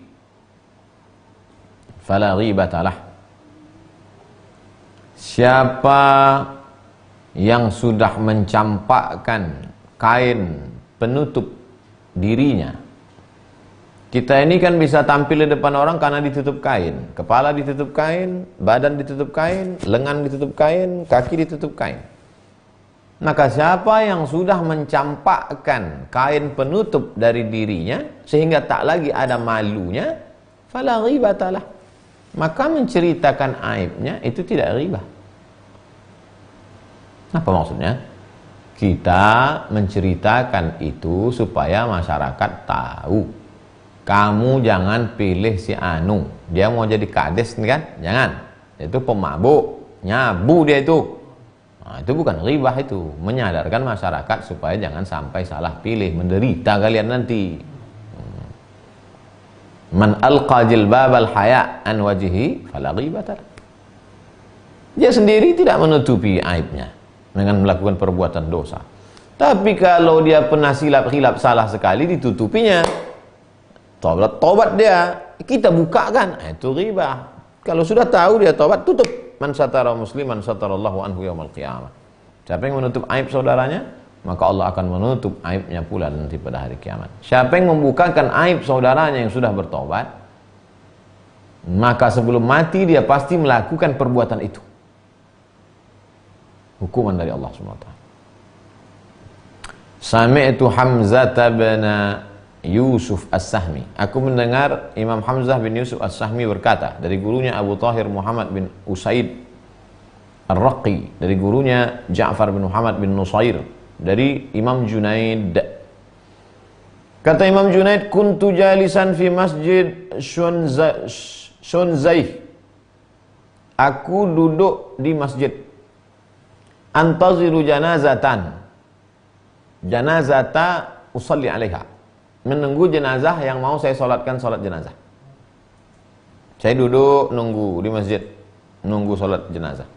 fala ghibata lah. Siapa yang sudah mencampakkan kain penutup dirinya. Kita ini kan bisa tampil di depan orang karena ditutup kain. Kepala ditutup kain, badan ditutup kain, lengan ditutup kain, kaki ditutup kain. Maka siapa yang sudah mencampakkan kain penutup dari dirinya sehingga tak lagi ada malunya, fala ghibatalah. Maka menceritakan aibnya itu tidak ghibah. Apa maksudnya? Kita menceritakan itu supaya masyarakat tahu. Kamu jangan pilih si Anu, dia mau jadi kades nih kan? Jangan. Itu pemabuk, nyabu dia itu. Nah, itu bukan ghibah, itu menyadarkan masyarakat supaya jangan sampai salah pilih, menderita kalian nanti. Man alqa jilbabal haya an wajhi fala ghibata. Dia sendiri tidak menutupi aibnya dengan melakukan perbuatan dosa. Tapi kalau dia pernah silap salah sekali, ditutupinya. Tobat dia, kita bukakan, itu ghibah. Kalau sudah tahu dia tobat, tutup. Man satara musliman satarallahu anhu yaumal qiyamah. Siapa yang menutup aib saudaranya, maka Allah akan menutup aibnya pula nanti pada hari kiamat. Siapa yang membukakan aib saudaranya yang sudah bertobat, maka sebelum mati dia pasti melakukan perbuatan itu. Hukuman dari Allah SWT. Sami'tu Hamzah bin Yusuf As-Sahmi. Aku mendengar Imam Hamzah bin Yusuf As-Sahmi berkata dari gurunya Abu Tahir Muhammad bin Usaid Ar-Raqi, dari gurunya Ja'far bin Muhammad bin Nusair, dari Imam Junaid. Kata Imam Junaid, kuntu jalisan fi masjid Shunzaih. Aku duduk di masjid, antaziru janazatan, janazata usalli alaiha, menunggu jenazah yang mau saya solatkan solat jenazah. Saya duduk nunggu di masjid, nunggu solat jenazah.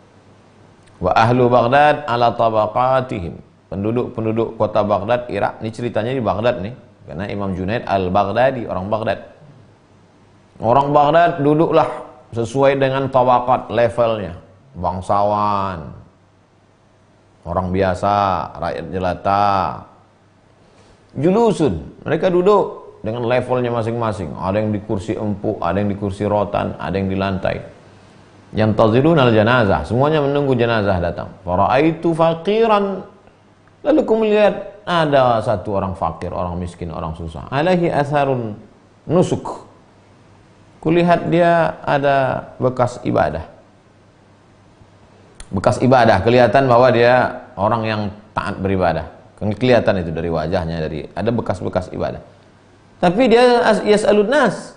Wa ahlu Baghdad ala tabaqatihim, penduduk kota Baghdad, Irak. Ini ceritanya di Baghdad nih, karena Imam Junaid al-Baghdadi, orang Baghdad. Orang Baghdad duduklah sesuai dengan tabaqat, levelnya. Bangsawan, orang biasa, rakyat jelata. Julusun, mereka duduk dengan levelnya masing-masing. Ada yang di kursi empuk, ada yang di kursi rotan, ada yang di lantai. Yang tazirun al janazah, semuanya menunggu jenazah datang. Faraitu faqiran, lalu aku melihat ada satu orang fakir, orang miskin, orang susah. Alaihi atharun nusuk, kulihat dia ada bekas ibadah. Bekas ibadah, kelihatan bahwa dia orang yang taat beribadah. Kelihatan itu dari wajahnya, dari ada bekas-bekas ibadah. Tapi dia yas'alun nas,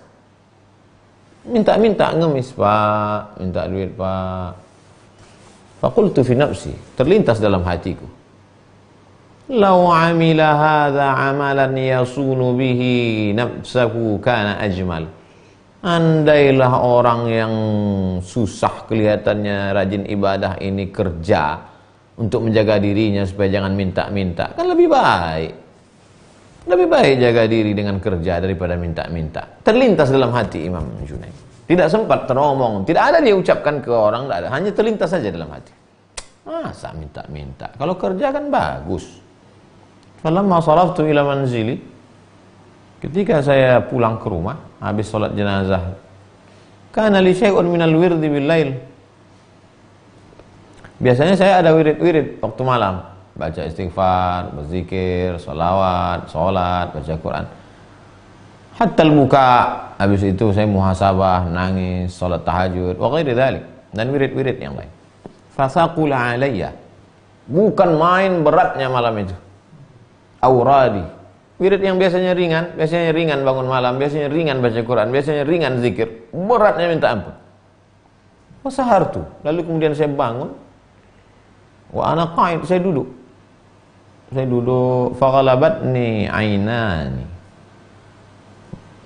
minta-minta, ngemis, Pak, minta duit, Pak. Faqultu fi nafsi, terlintas dalam hatiku, law amila hadza amalan yasunu bihi nafsahu kana ajmal. Andailah orang yang susah kelihatannya rajin ibadah ini kerja untuk menjaga dirinya supaya jangan minta-minta, kan lebih baik. Lebih baik jaga diri dengan kerja daripada minta-minta. Terlintas dalam hati Imam Junaid. Tidak sempat teromong, tidak ada dia ucapkan ke orang, tidak ada. Hanya terlintas saja dalam hati. Masa minta-minta? Kalau kerja kan bagus. Falamma saraftu ila manzili, ketika saya pulang ke rumah habis sholat jenazah, kana li syai'un minal wirdi bil lail. Biasanya saya ada wirid-wirid waktu malam, baca istighfar, berzikir, sholawat, sholat, baca Quran. Hatta al-buka, habis itu saya muhasabah, nangis, sholat tahajud, wa ghairi dzalik, dan wirid-wirid yang lain. Fasaqula alayya, bukan main beratnya malam itu. Auradi, wirid yang biasanya ringan bangun malam, biasanya ringan baca Quran, biasanya ringan zikir, beratnya minta ampun. Wasahartu, lalu kemudian saya bangun, wa ana qa'id, saya duduk, faghalabatni ainani,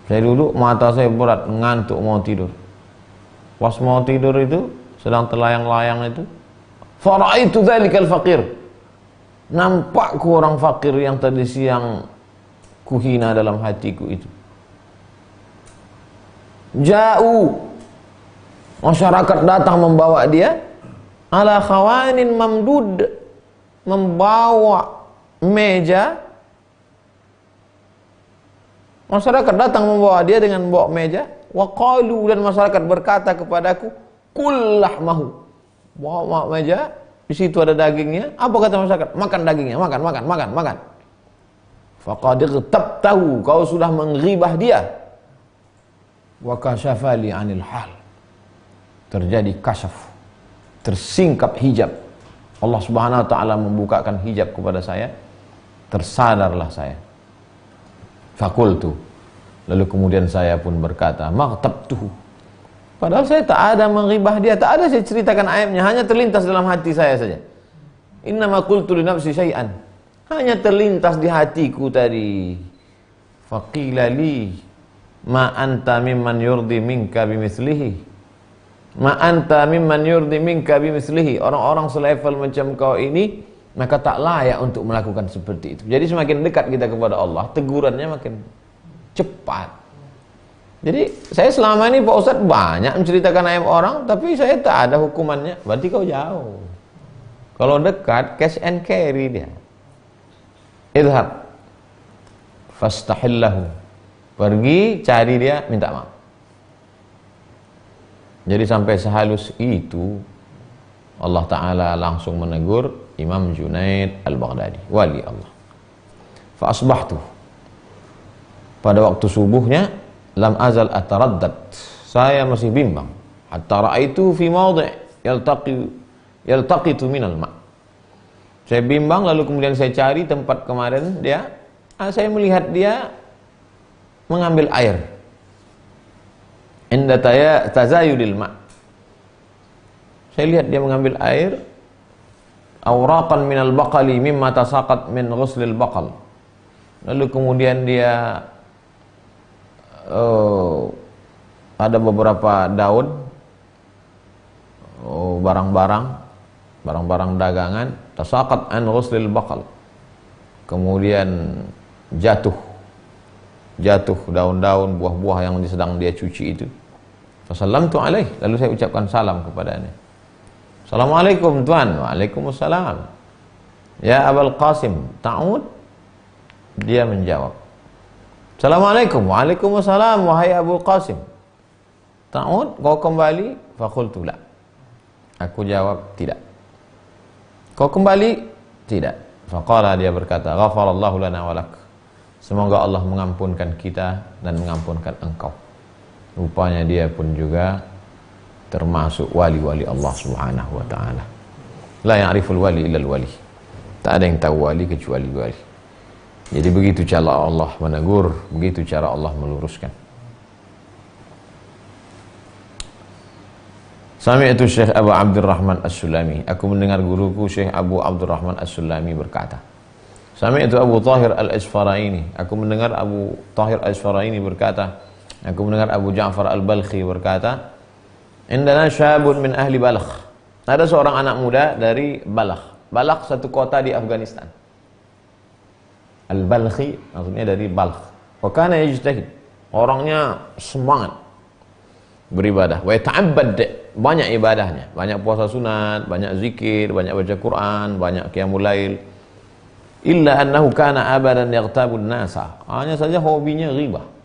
saya duduk, mata saya berat, ngantuk mau tidur. Pas mau tidur itu, sedang terlayang-layang itu, faraitu dzalikal faqir, nampakku orang fakir yang tadi siang kuhina dalam hatiku itu. Ja'u, masyarakat datang membawa dia, ala khawanin mamdud, membawa meja. Masyarakat datang membawa dia dengan bawa meja. Wa qalu, dan masyarakat berkata kepadaku, kullahmahu, bawa meja, di situ ada dagingnya. Apa kata masyarakat? Makan dagingnya, makan. Faqad ightabtahu, kau sudah menghibah dia. Wa kasyafali anil hal, terjadi kasyaf, tersingkap hijab Allah Subhanahu wa taala membukakan hijab kepada saya, tersadarlah saya. Fakultu, lalu kemudian saya pun berkata, maghtabtuhu. Padahal saya tak ada menghibah dia, tak ada saya ceritakan aibnya, hanya terlintas dalam hati saya saja. Innama qultu li nafsi syai'an, hanya terlintas di hatiku tadi. Faqila li ma anta mimman yurdi minka bimithlihi, ma anta mimman yurdi minka bimithlihi. Orang-orang selevel macam kau ini maka tak layak untuk melakukan seperti itu. Jadi semakin dekat kita kepada Allah, tegurannya makin cepat. Jadi saya selama ini Pak Ustadz banyak menceritakan aib orang, tapi saya tak ada hukumannya. Berarti kau jauh. Kalau dekat, cash and carry dia. Idhab fastahillahu, pergi cari dia, minta maaf. Jadi sampai sehalus itu Allah Ta'ala langsung menegur Imam Junaid Al-Baghdadi, wali Allah. Fa asbahtu, pada waktu subuhnya, lam azal ataraddad, saya masih bimbang. Hatta ra'aitu fi mawdi' yaltaqitu minal ma'. Saya bimbang, lalu kemudian saya cari tempat kemarin dia, saya melihat dia mengambil air. Inda tazayudil ma'. Saya lihat dia mengambil air. Awraqan minal baqali mimma tasaqat min ghuslil baqal. Lalu kemudian dia ada beberapa daun, barang-barang dagangan, tasaqat an ghuslil baqal. Kemudian jatuh daun-daun, buah-buah yang sedang dia cuci itu. Fasallamtu alaih, lalu saya ucapkan salam kepadanya. Assalamualaikum tuan. Waalaikumsalam. Ya Abul Qasim, ta'ud? Dia menjawab, Assalamualaikum. Waalaikumsalam wahai Abu Qasim. Ta'ud, kau kembali? Faqultu la. Aku jawab tidak. Kau kembali? Tidak. Faqala, dia berkata, ghafarallahu lana walak. Semoga Allah mengampunkan kita dan mengampunkan engkau. Rupanya dia pun juga termasuk wali-wali Allah Subhanahu wa ta'ala. La ya'riful wali illal wali. Tak ada yang tahu wali kecuali wali. Jadi begitu cara Allah menegur, begitu cara Allah meluruskan. Sami'tu Syekh Abu Abdurrahman As-Sulami. Aku mendengar guruku Syekh Abu Abdurrahman As-Sulami berkata. Sami'tu Abu Tahir Al-Isfaraini. Aku mendengar Abu Tahir Al-Isfaraini berkata. Aku mendengar Abu Ja'far Al-Balkhi berkata, indana syabun min ahli Balkh. Ada seorang anak muda dari Balkh. Balkh satu kota di Afghanistan. Al-Balkhi maksudnya dari Balkh. Wa kana yajtahid. Orangnya semangat beribadah. Wa yata'abbad, banyak ibadahnya, banyak puasa sunat, banyak zikir, banyak baca Quran, banyak qiyamul lail. Illa annahu kana abadan yaghtabun nasa. Hanya saja hobinya ghibah.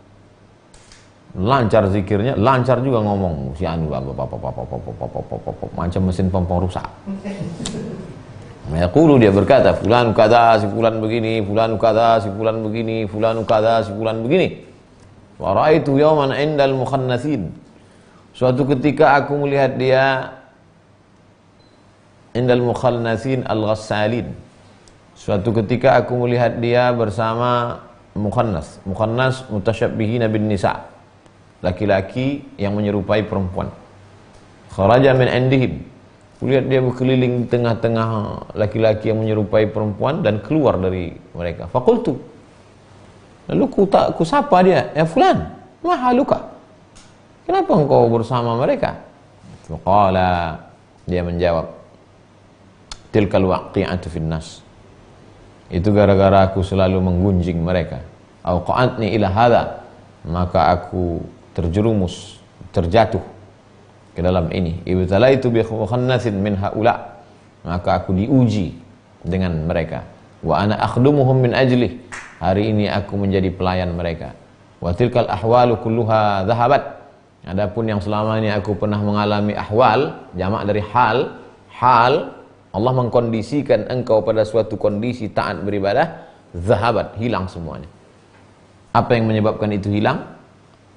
Lancar zikirnya, lancar juga ngomong. Si anu macam mesin pompa rusak. Yaqulu, dia berkata, fulan kada, si fulan begini, fulan kada, si fulan begini, fulan kada, si fulan begini. Wa ra'aitu yawman 'indal mukhannatsin. Suatu ketika aku melihat dia indal mukhannatsin al-ghassalin. Suatu ketika aku melihat dia bersama mukhannas. Mukhannas mutasyabbihina bin nisa. Laki-laki yang menyerupai perempuan. Kharaja min indihim. Kulihat dia berkeliling tengah-tengah laki-laki yang menyerupai perempuan dan keluar dari mereka. Faqultu. Lalu ku sapa dia, ya fulan, ma haluka? Kenapa engkau bersama mereka? Faqala, dia menjawab, tilkal waqi'atu fin nas. Itu gara-gara aku selalu menggunjing mereka. Au qa'atni ila hadha, maka aku terjerumus, terjatuh ke dalam ini. Ibtalaitu bi khannathin min haula, maka aku diuji dengan mereka. Wa ana akhdumuhum min ajli, hari ini aku menjadi pelayan mereka. Wa tilkal ahwalu kulluha dhahabat, adapun yang selama ini aku pernah mengalami ahwal, jamak dari hal, Allah mengkondisikan engkau pada suatu kondisi taat beribadah, dhahabat, hilang semuanya. Apa yang menyebabkan itu hilang?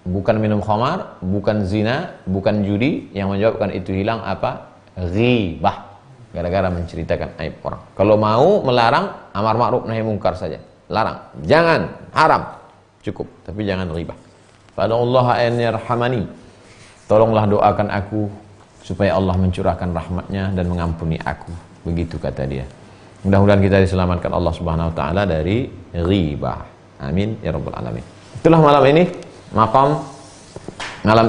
Bukan minum khamar, bukan zina, bukan judi. Yang menyebabkan itu hilang apa? Ghibah. gara-gara menceritakan aib orang. Kalau mau melarang, amar ma'ruf nahi mungkar saja. Larang, jangan, haram, cukup, tapi jangan ghibah. Fad'ullaha an yarhamani. Tolonglah doakan aku supaya Allah mencurahkan rahmatnya dan mengampuni aku. Begitu kata dia. Mudah-mudahan kita diselamatkan Allah Subhanahu wa taala dari ghibah. Amin ya rabbal alamin. Itulah malam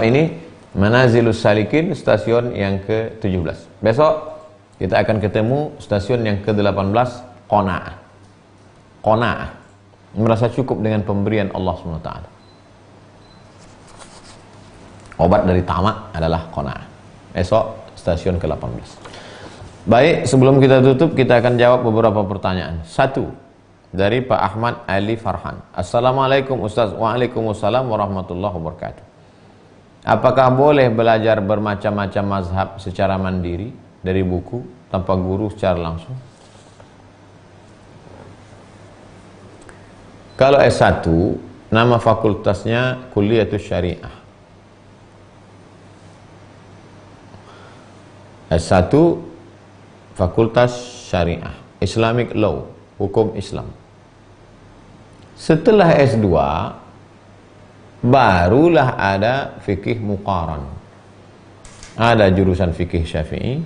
ini Manazilus Salikin, stasiun yang ke-17. Besok kita akan ketemu stasiun yang ke-18, Qanaah. Qanaah. Merasa cukup dengan pemberian Allah Subhanahu wa taala. Obat dari tamak adalah qanaah. Besok stasiun ke-18. Baik, sebelum kita tutup kita akan jawab beberapa pertanyaan. Satu, dari Pak Ahmad Ali Farhan. Assalamualaikum Ustaz. Waalaikumsalam warahmatullahi wabarakatuh. Apakah boleh belajar bermacam-macam mazhab secara mandiri dari buku tanpa guru secara langsung? Kalau S1, nama fakultasnya Kuliatus Syariah. S1 Fakultas Syariah, Islamic Law, hukum Islam. Setelah S2 barulah ada fikih muqaran. Ada jurusan fikih Syafi'i,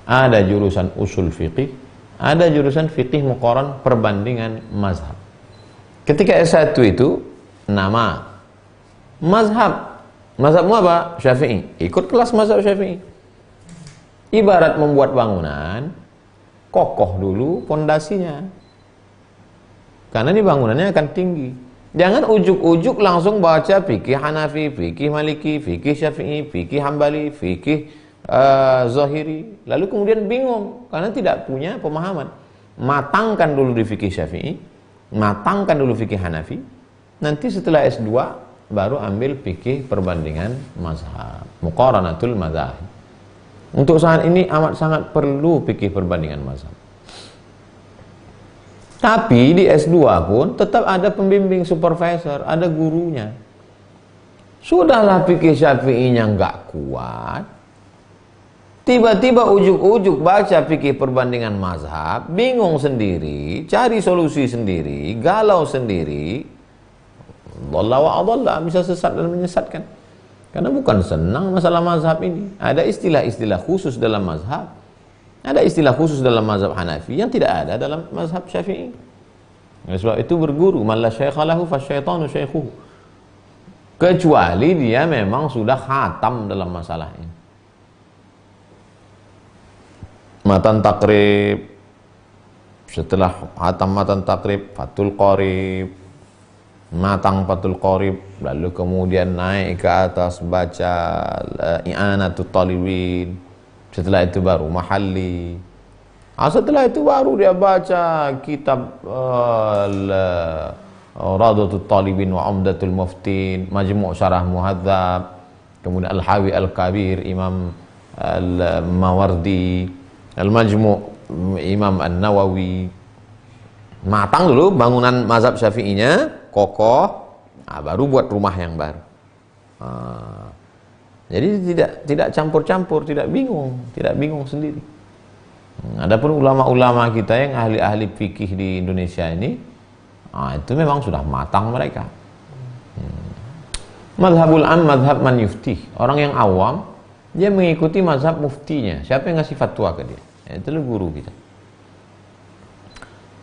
ada jurusan usul fikih, ada jurusan fikih muqaran perbandingan mazhab. Ketika S1 itu nama mazhab. Mazhabmu apa? Syafi'i. Ikut kelas mazhab Syafi'i. Ibarat membuat bangunan, kokoh dulu pondasinya. Karena ini bangunannya akan tinggi. Jangan ujuk-ujuk langsung baca fikih Hanafi, fikih Maliki, fikih Syafi'i, fikih Hambali, fikih Zahiri. Lalu kemudian bingung karena tidak punya pemahaman. Matangkan dulu di fikih Syafi'i, matangkan dulu fikih Hanafi. Nanti setelah S2 baru ambil fikih perbandingan mazhab, muqaranatul mazhab. Untuk saat ini amat sangat perlu fikih perbandingan mazhab. Tapi di S2 pun tetap ada pembimbing supervisor, ada gurunya. Sudahlah fikih Syafi'inya nggak kuat, tiba-tiba ujuk-ujuk baca fikih perbandingan mazhab, bingung sendiri, cari solusi sendiri, galau sendiri, dhalla wa adalla, bisa sesat dan menyesatkan. Karena bukan senang masalah mazhab ini. Ada istilah-istilah khusus dalam mazhab. Ada istilah khusus dalam mazhab Hanafi yang tidak ada dalam mazhab Syafi'i. Oleh sebab itu berguru, man la syaikha lahu fasyaitanu syaikhuhu. Kecuali dia memang sudah khatam dalam masalah ini. Matan takrib, setelah khatam matan takrib, Fathul Qorib, matang Fathul Qorib, lalu kemudian naik ke atas baca I'anatut Talibin, setelah itu baru Mahalli, setelah itu baru dia baca kitab Radatul Talibin wa Umdatul Muftin, Majmu' Syarah Muhadzab, kemudian Al-Hawi Al-Kabir Imam Al-Mawardi, Al-Majmu' Imam An-Nawawi. Matang dulu bangunan mazhab Syafi'inya, kokoh, baru buat rumah yang baru. Jadi tidak campur-campur, tidak bingung sendiri. Adapun ulama-ulama kita yang ahli-ahli fikih di Indonesia ini, itu memang sudah matang mereka. Mazhabul am, mazhab man yuftih. Orang yang awam, dia mengikuti mazhab muftinya. Siapa yang ngasih fatwa ke dia? Itu guru kita.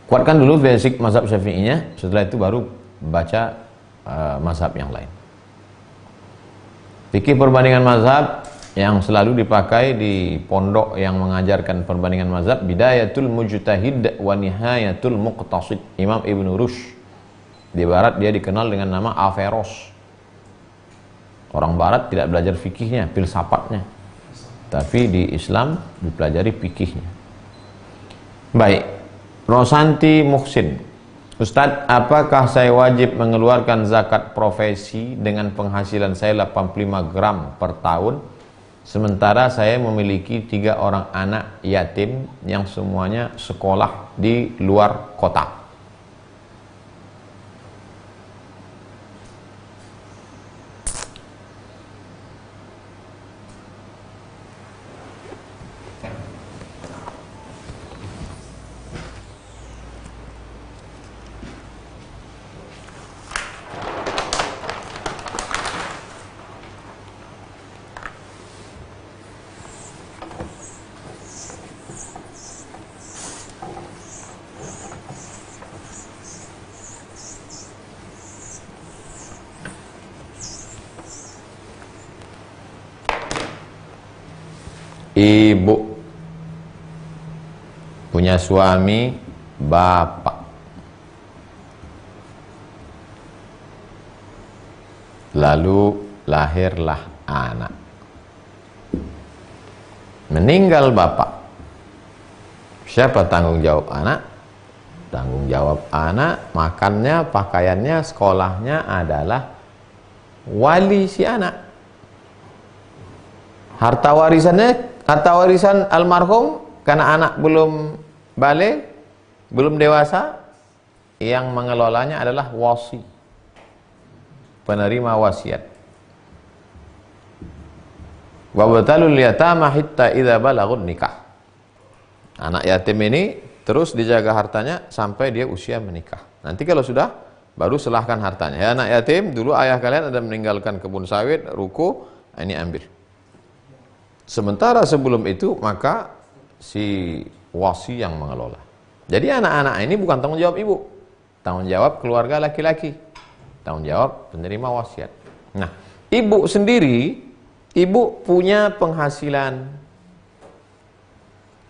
Kuatkan dulu basic mazhab Syafi'inya, setelah itu baru baca mazhab yang lain. Fikih perbandingan mazhab yang selalu dipakai di pondok yang mengajarkan perbandingan mazhab, Bidayatul Mujtahid wa Nihayatul Muqtasid, Imam Ibn Rushd. Di barat dia dikenal dengan nama Averroes. Orang barat tidak belajar fikihnya, filsafatnya. Tapi di Islam dipelajari fikihnya. Baik, Rosanti Muhsin. Ustadz, apakah saya wajib mengeluarkan zakat profesi dengan penghasilan saya 85 gram per tahun, sementara saya memiliki 3 orang anak yatim yang semuanya sekolah di luar kota? ibu, punya suami bapak, lalu lahirlah anak. Meninggal bapak, siapa tanggung jawab anak? Tanggung jawab anak, makannya, pakaiannya, sekolahnya adalah wali si anak. Harta warisan almarhum karena anak belum balik, belum dewasa, yang mengelolanya adalah wasi, penerima wasiat. Wa batalul yatama hatta idza balagun nikah. Anak yatim ini terus dijaga hartanya sampai dia usia menikah. Nanti kalau sudah, baru serahkan hartanya. Ya anak yatim, dulu ayah kalian ada meninggalkan kebun sawit, ruko, ini ambil. Sementara sebelum itu, maka si wasi yang mengelola. Jadi anak-anak ini bukan tanggung jawab ibu, tanggung jawab keluarga laki-laki, tanggung jawab penerima wasiat. Nah, ibu sendiri, ibu punya penghasilan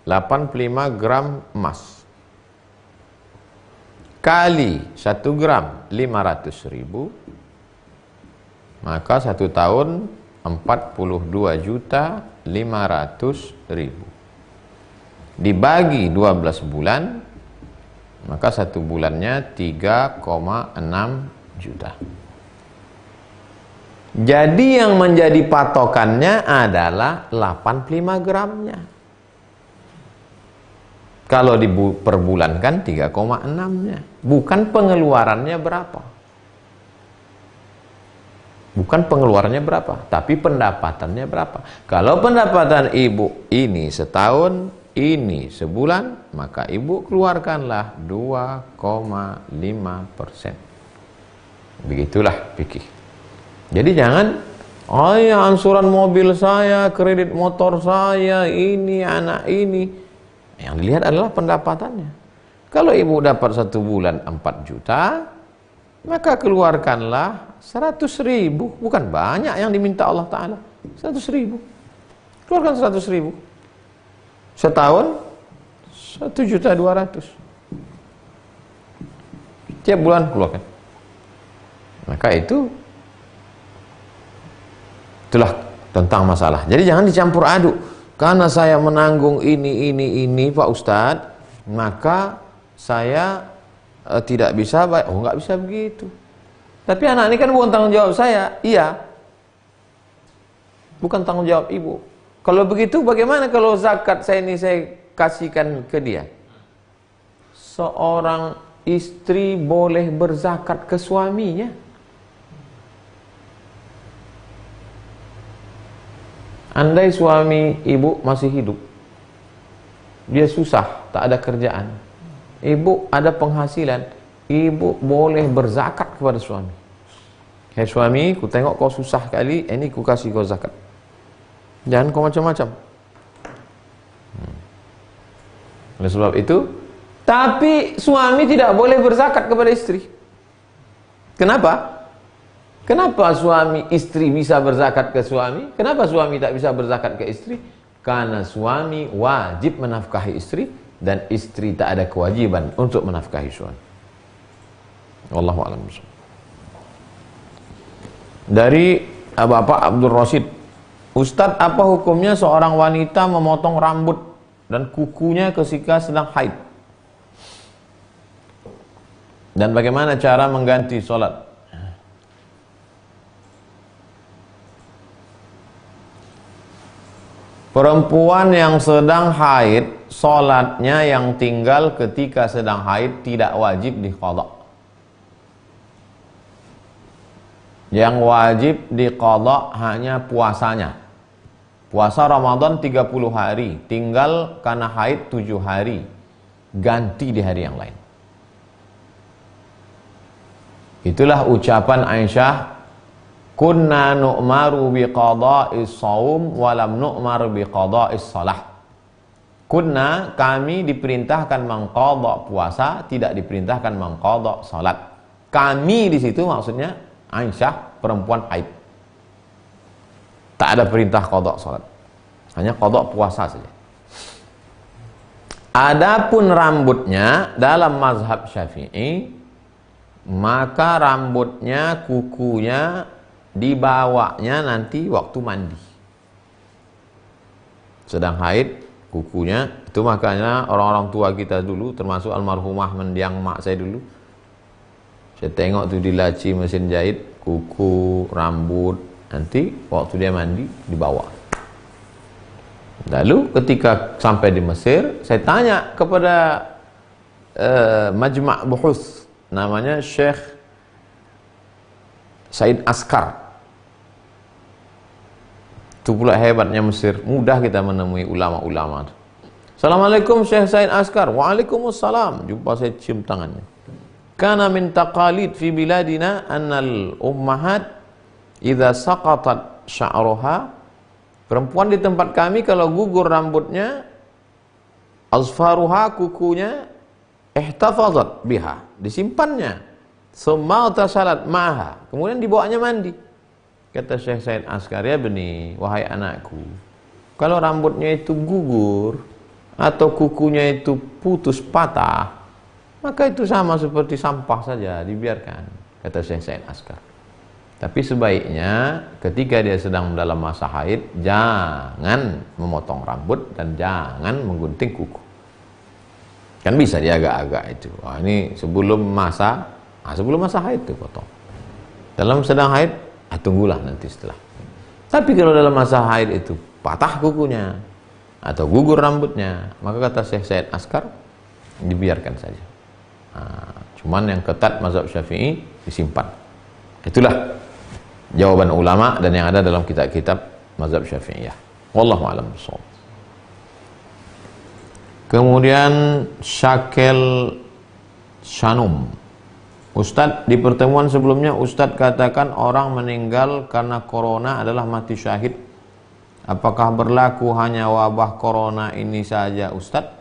85 gram emas kali 1 gram 500.000, maka 1 tahun 42.500.000 dibagi 12 bulan, maka 1 bulannya 3,6 juta. Jadi yang menjadi patokannya adalah 85 gramnya. Kalau diperbulankan 3,6-nya. Bukan pengeluarannya berapa. Bukan pengeluarannya berapa, tapi pendapatannya berapa. Kalau pendapatan ibu ini setahun, ini sebulan, maka ibu keluarkanlah 2,5%. Begitulah fikih. Jadi jangan, oh ya angsuran mobil saya, kredit motor saya, ini anak ini. Yang dilihat adalah pendapatannya. Kalau ibu dapat 1 bulan 4 juta, maka keluarkanlah 100.000. Bukan banyak yang diminta Allah Ta'ala, 100.000. Keluarkan 100.000. Setahun 1.200.000. Tiap bulan keluarkan. Maka itulah tentang masalah. Jadi jangan dicampur aduk. Karena saya menanggung ini Pak Ustadz, maka saya tidak bisa baik. Oh, nggak bisa begitu. Tapi anak ini kan bukan tanggung jawab saya. Iya, bukan tanggung jawab ibu. Kalau begitu bagaimana kalau zakat saya kasihkan ke dia? Seorang istri boleh berzakat ke suaminya. Andai suami ibu masih hidup, dia susah, tak ada kerjaan, ibu ada penghasilan, ibu boleh berzakat kepada suami. Hai suami, ku tengok kau susah kali, ini ku kasih kau zakat. Jangan kau macam-macam. Oleh sebab itu, tapi suami tidak boleh berzakat kepada istri. Kenapa? Kenapa suami istri bisa berzakat ke suami? Kenapa suami tak bisa berzakat ke istri? Karena suami wajib menafkahi istri dan istri tak ada kewajiban untuk menafkahi suami. Wallahu a'lam. Dari Bapak Abdul Rasyid, Ustadz, apa hukumnya seorang wanita memotong rambut dan kukunya ketika sedang haid? Dan bagaimana cara mengganti sholat? Perempuan yang sedang haid, sholatnya yang tinggal ketika sedang haid tidak wajib diqadha. Yang wajib diqadha hanya puasanya. Puasa Ramadan 30 hari, tinggal karena haid 7 hari, ganti di hari yang lain. Itulah ucapan Aisyah, kunna nu'maru biqada'is shaum wa lam nu'mar biqada'is shalah. Kunna, kami diperintahkan mengqadha puasa, tidak diperintahkan mengqadha salat. Kami di situ maksudnya Aisyah, perempuan haid. Tak ada perintah qadha salat. Hanya qadha puasa saja. Adapun rambutnya dalam mazhab Syafi'i, maka rambutnya, kukunya dibawanya nanti waktu mandi. Sedang haid, kukunya itu makanya orang-orang tua kita dulu, termasuk almarhumah mendiang mak saya dulu, saya tengok tuh di laci mesin jahit, kuku, rambut, nanti waktu dia mandi dibawa. Lalu ketika sampai di Mesir, saya tanya kepada Majma' Buhuth, namanya Syekh Said Askar. Itu pula hebatnya Mesir, mudah kita menemui ulama-ulama. Assalamualaikum Syekh Said Askar. Waalaikumsalam. Jumpa, saya cium tangannya. Kana min taqalid fi biladina annal ummahat idza saqatat sya'ruha, perempuan di tempat kami kalau gugur rambutnya, azfaruha, kukunya, ihtafazat biha, disimpannya, summa tasalat ma'aha, kemudian dibawanya mandi. Kata Syekh Said Askar, ya beni, wahai anakku, kalau rambutnya itu gugur atau kukunya itu putus patah, maka itu sama seperti sampah saja, dibiarkan, kata Syekh Said Askar. Tapi sebaiknya ketika dia sedang dalam masa haid, jangan memotong rambut dan jangan menggunting kuku. Kan bisa dia agak-agak itu. Wah, ini sebelum masa haid itu potong. Dalam sedang haid, tunggulah nanti setelah. Tapi kalau dalam masa haid itu patah kukunya atau gugur rambutnya, maka kata Syekh Said Askar, dibiarkan saja. Nah, cuman yang ketat mazhab Syafi'i disimpan. Itulah jawaban ulama dan yang ada dalam kitab-kitab mazhab Syafi'iyah. Wallahu a'lam bishawab. Kemudian Syakil Shanum. Ustadz, di pertemuan sebelumnya Ustadz katakan orang meninggal karena corona adalah mati syahid. Apakah berlaku hanya wabah corona ini saja Ustadz?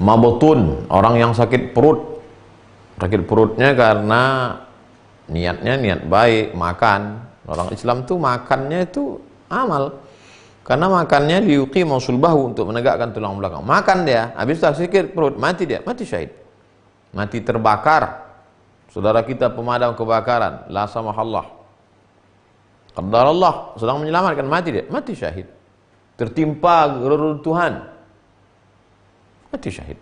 Mabutun, orang yang sakit perut. Sakit perutnya karena niatnya niat baik, makan. Orang Islam tuh makannya itu amal. Karena makannya liyuqimu sulbahu, untuk menegakkan tulang belakang. Makan dia, habis sakit perut, mati dia, mati syahid. Mati terbakar. Saudara kita pemadam kebakaran, la samahallah. Qadarallah, sedang menyelamatkan, mati dia, mati syahid. Tertimpa reruntuhan, mati syahid.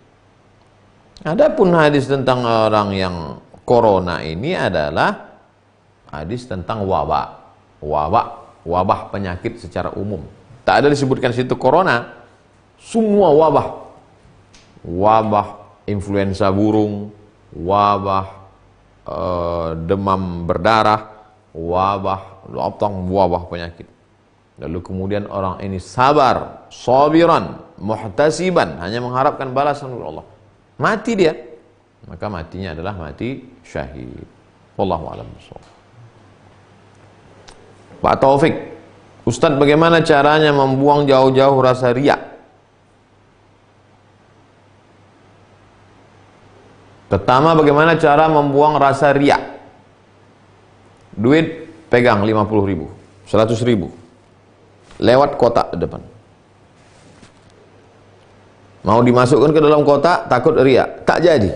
Adapun hadis tentang orang yang corona ini adalah hadis tentang wabah penyakit secara umum. Tak ada disebutkan situ corona, semua wabah influenza burung, wabah demam berdarah, wabah penyakit. Lalu kemudian orang ini sabar, sabiran, muhtasiban, hanya mengharapkan balasan dari Allah. Mati dia, maka matinya adalah mati syahid. Wallahu a'lam bishawab. Pak Taufik, Ustadz, bagaimana caranya membuang jauh-jauh rasa riya? Pertama, bagaimana cara membuang rasa riya? Duit pegang 50.000, 100.000, lewat kotak depan. Mau dimasukkan ke dalam kotak, takut riya, tak jadi.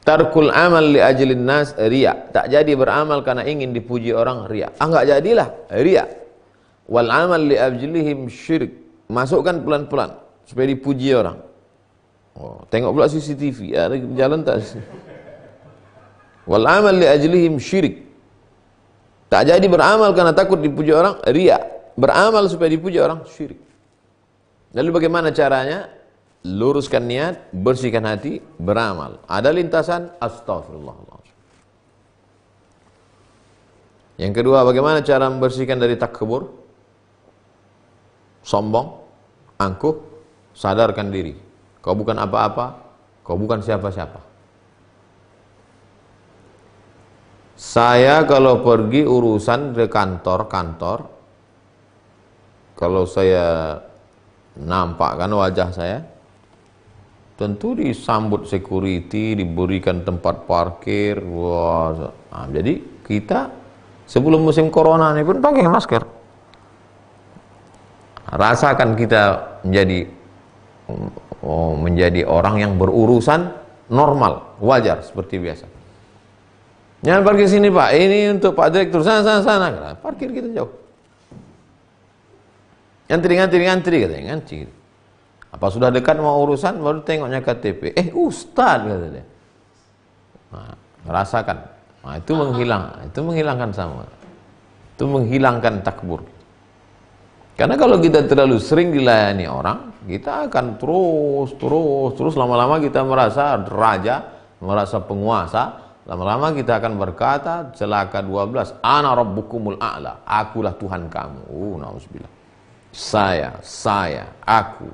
Tarkul amal li ajlin nas riya, tak jadi beramal karena ingin dipuji orang, riya. Enggak jadilah, riya. Wal amal li ajlihim syirik, masukkan pelan-pelan supaya dipuji orang. Oh, tengok pula CCTV, ada jalan tak? Wal amal li ajlihim syirik, tak jadi beramal karena takut dipuji orang, riya. Beramal supaya dipuji orang, syirik. Lalu bagaimana caranya? Luruskan niat, bersihkan hati, beramal. Ada lintasan, astagfirullahaladzim. Yang kedua, bagaimana cara membersihkan dari takabur, sombong, angkuh? Sadarkan diri, kau bukan apa-apa, kau bukan siapa-siapa. Saya kalau pergi urusan ke kantor, kalau saya nampakkan wajah saya, tentu disambut security, diberikan tempat parkir. Wah, nah, jadi kita sebelum musim corona ini pun pakai masker. rasakan kita menjadi orang yang berurusan normal, wajar seperti biasa. Jangan parkir sini Pak, ini untuk Pak Direktur, sana. Parkir kita jauh. Ngantri katanya, ngantri. Apa sudah dekat mau urusan, baru tengoknya KTP. Ustaz kata dia. Nah, rasakan. Nah, itu menghilangkan sama. Itu menghilangkan takbur. Karena kalau kita terlalu sering dilayani orang, kita akan terus lama-lama kita merasa raja, merasa penguasa. Lama-lama kita akan berkata, celaka 12, ana rabbukumul a'la, akulah Tuhan kamu. Na'udzubillah. Saya, aku.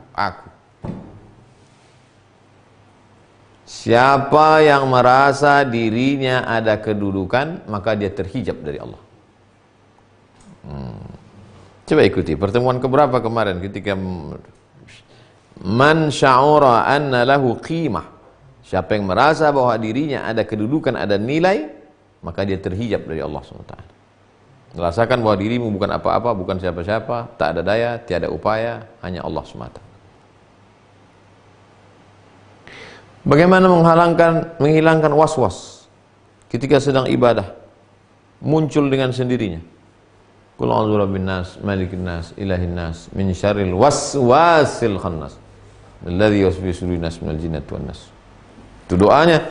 Siapa yang merasa dirinya ada kedudukan, maka dia terhijab dari Allah. Coba ikuti pertemuan keberapa kemarin ketika man sya'ura anna lahu qimah. Siapa yang merasa bahwa dirinya ada kedudukan, ada nilai, maka dia terhijab dari Allah SWT. Merasakan bahwa dirimu bukan apa-apa, bukan siapa-siapa, tak ada daya, tiada upaya, hanya Allah semata. Bagaimana menghilangkan was-was ketika sedang ibadah, muncul dengan sendirinya. Qul a'udzu birabbin nas, malikin nas, ilahin nas, min syarril waswasil khannas, alladzi yuwaswisu fi sudurin nas minal jinnati wan nas. Itu doanya.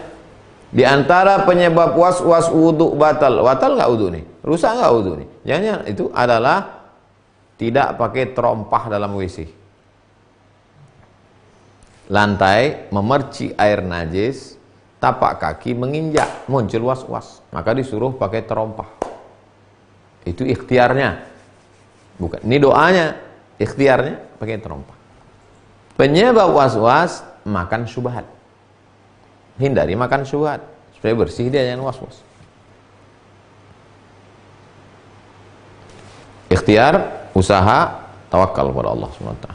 Di antara penyebab was-was wudu batal. Batal nggak wudu nih? Rusak nggak wudu nih? Jangan, itu adalah tidak pakai terompah dalam WC. Lantai memerci air najis, tapak kaki menginjak, muncul was-was. Maka disuruh pakai terompah. Itu ikhtiarnya. Bukan. Ini doanya. Ikhtiarnya pakai terompah. Penyebab was-was, makan syubhat. Hindari makan syubhat supaya bersih dia, jangan was-was. Ikhtiar, usaha, tawakal kepada Allah SWT.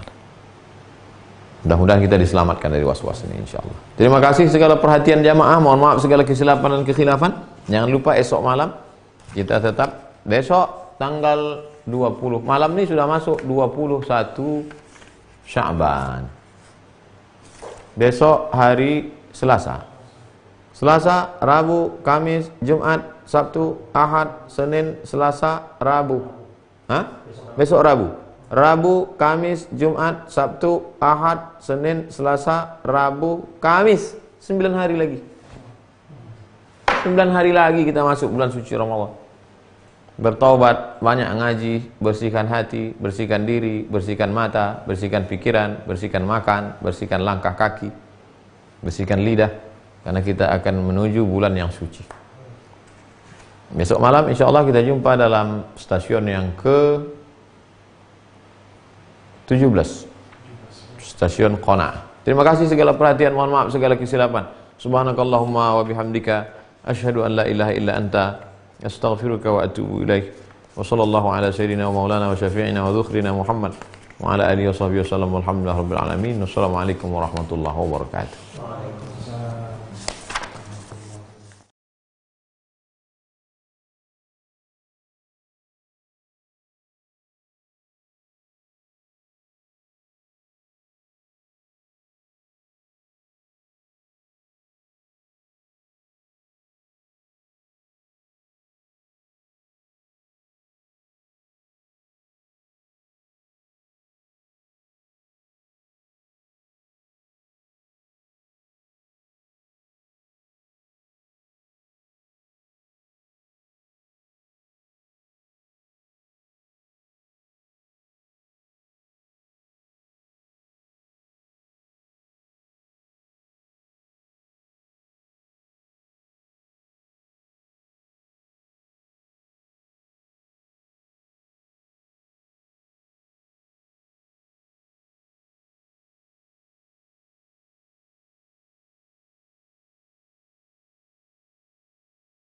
Mudah-mudahan kita diselamatkan dari was-was ini insyaallah. Terima kasih segala perhatian jamaah, mohon maaf segala kesilapan dan kekhilafan. Jangan lupa esok malam kita tetap, besok tanggal 20 malam ini sudah masuk 21 Sya'ban. Besok hari Selasa, Rabu, Kamis, Jumat, Sabtu, Ahad, Senin, Selasa, Rabu. Besok Rabu, Kamis, Jumat, Sabtu, Ahad, Senin, Selasa, Rabu, Kamis. 9 hari lagi. 9 hari lagi kita masuk bulan suci Ramadan. Bertaubat, banyak ngaji, bersihkan hati, bersihkan diri, bersihkan mata, bersihkan pikiran, bersihkan makan, bersihkan langkah kaki, bersihkan lidah. Karena kita akan menuju bulan yang suci. Besok malam insya Allah kita jumpa dalam stasiun yang ke-17, stasiun Qona. Terima kasih segala perhatian, mohon maaf segala kesilapan. Subhanakallahumma wa bihamdika, asyhadu an la ilaha illa anta, astaghfiruka wa atubu ilaik. Wa sallallahu ala sayyidina wa maulana wa syafi'ina wa dhukhrina Muhammad wa ala alihi wa sahbihi wa sallam, walhamdulillahi rabbil alamin. Wassalamualaikum warahmatullahi wabarakatuh.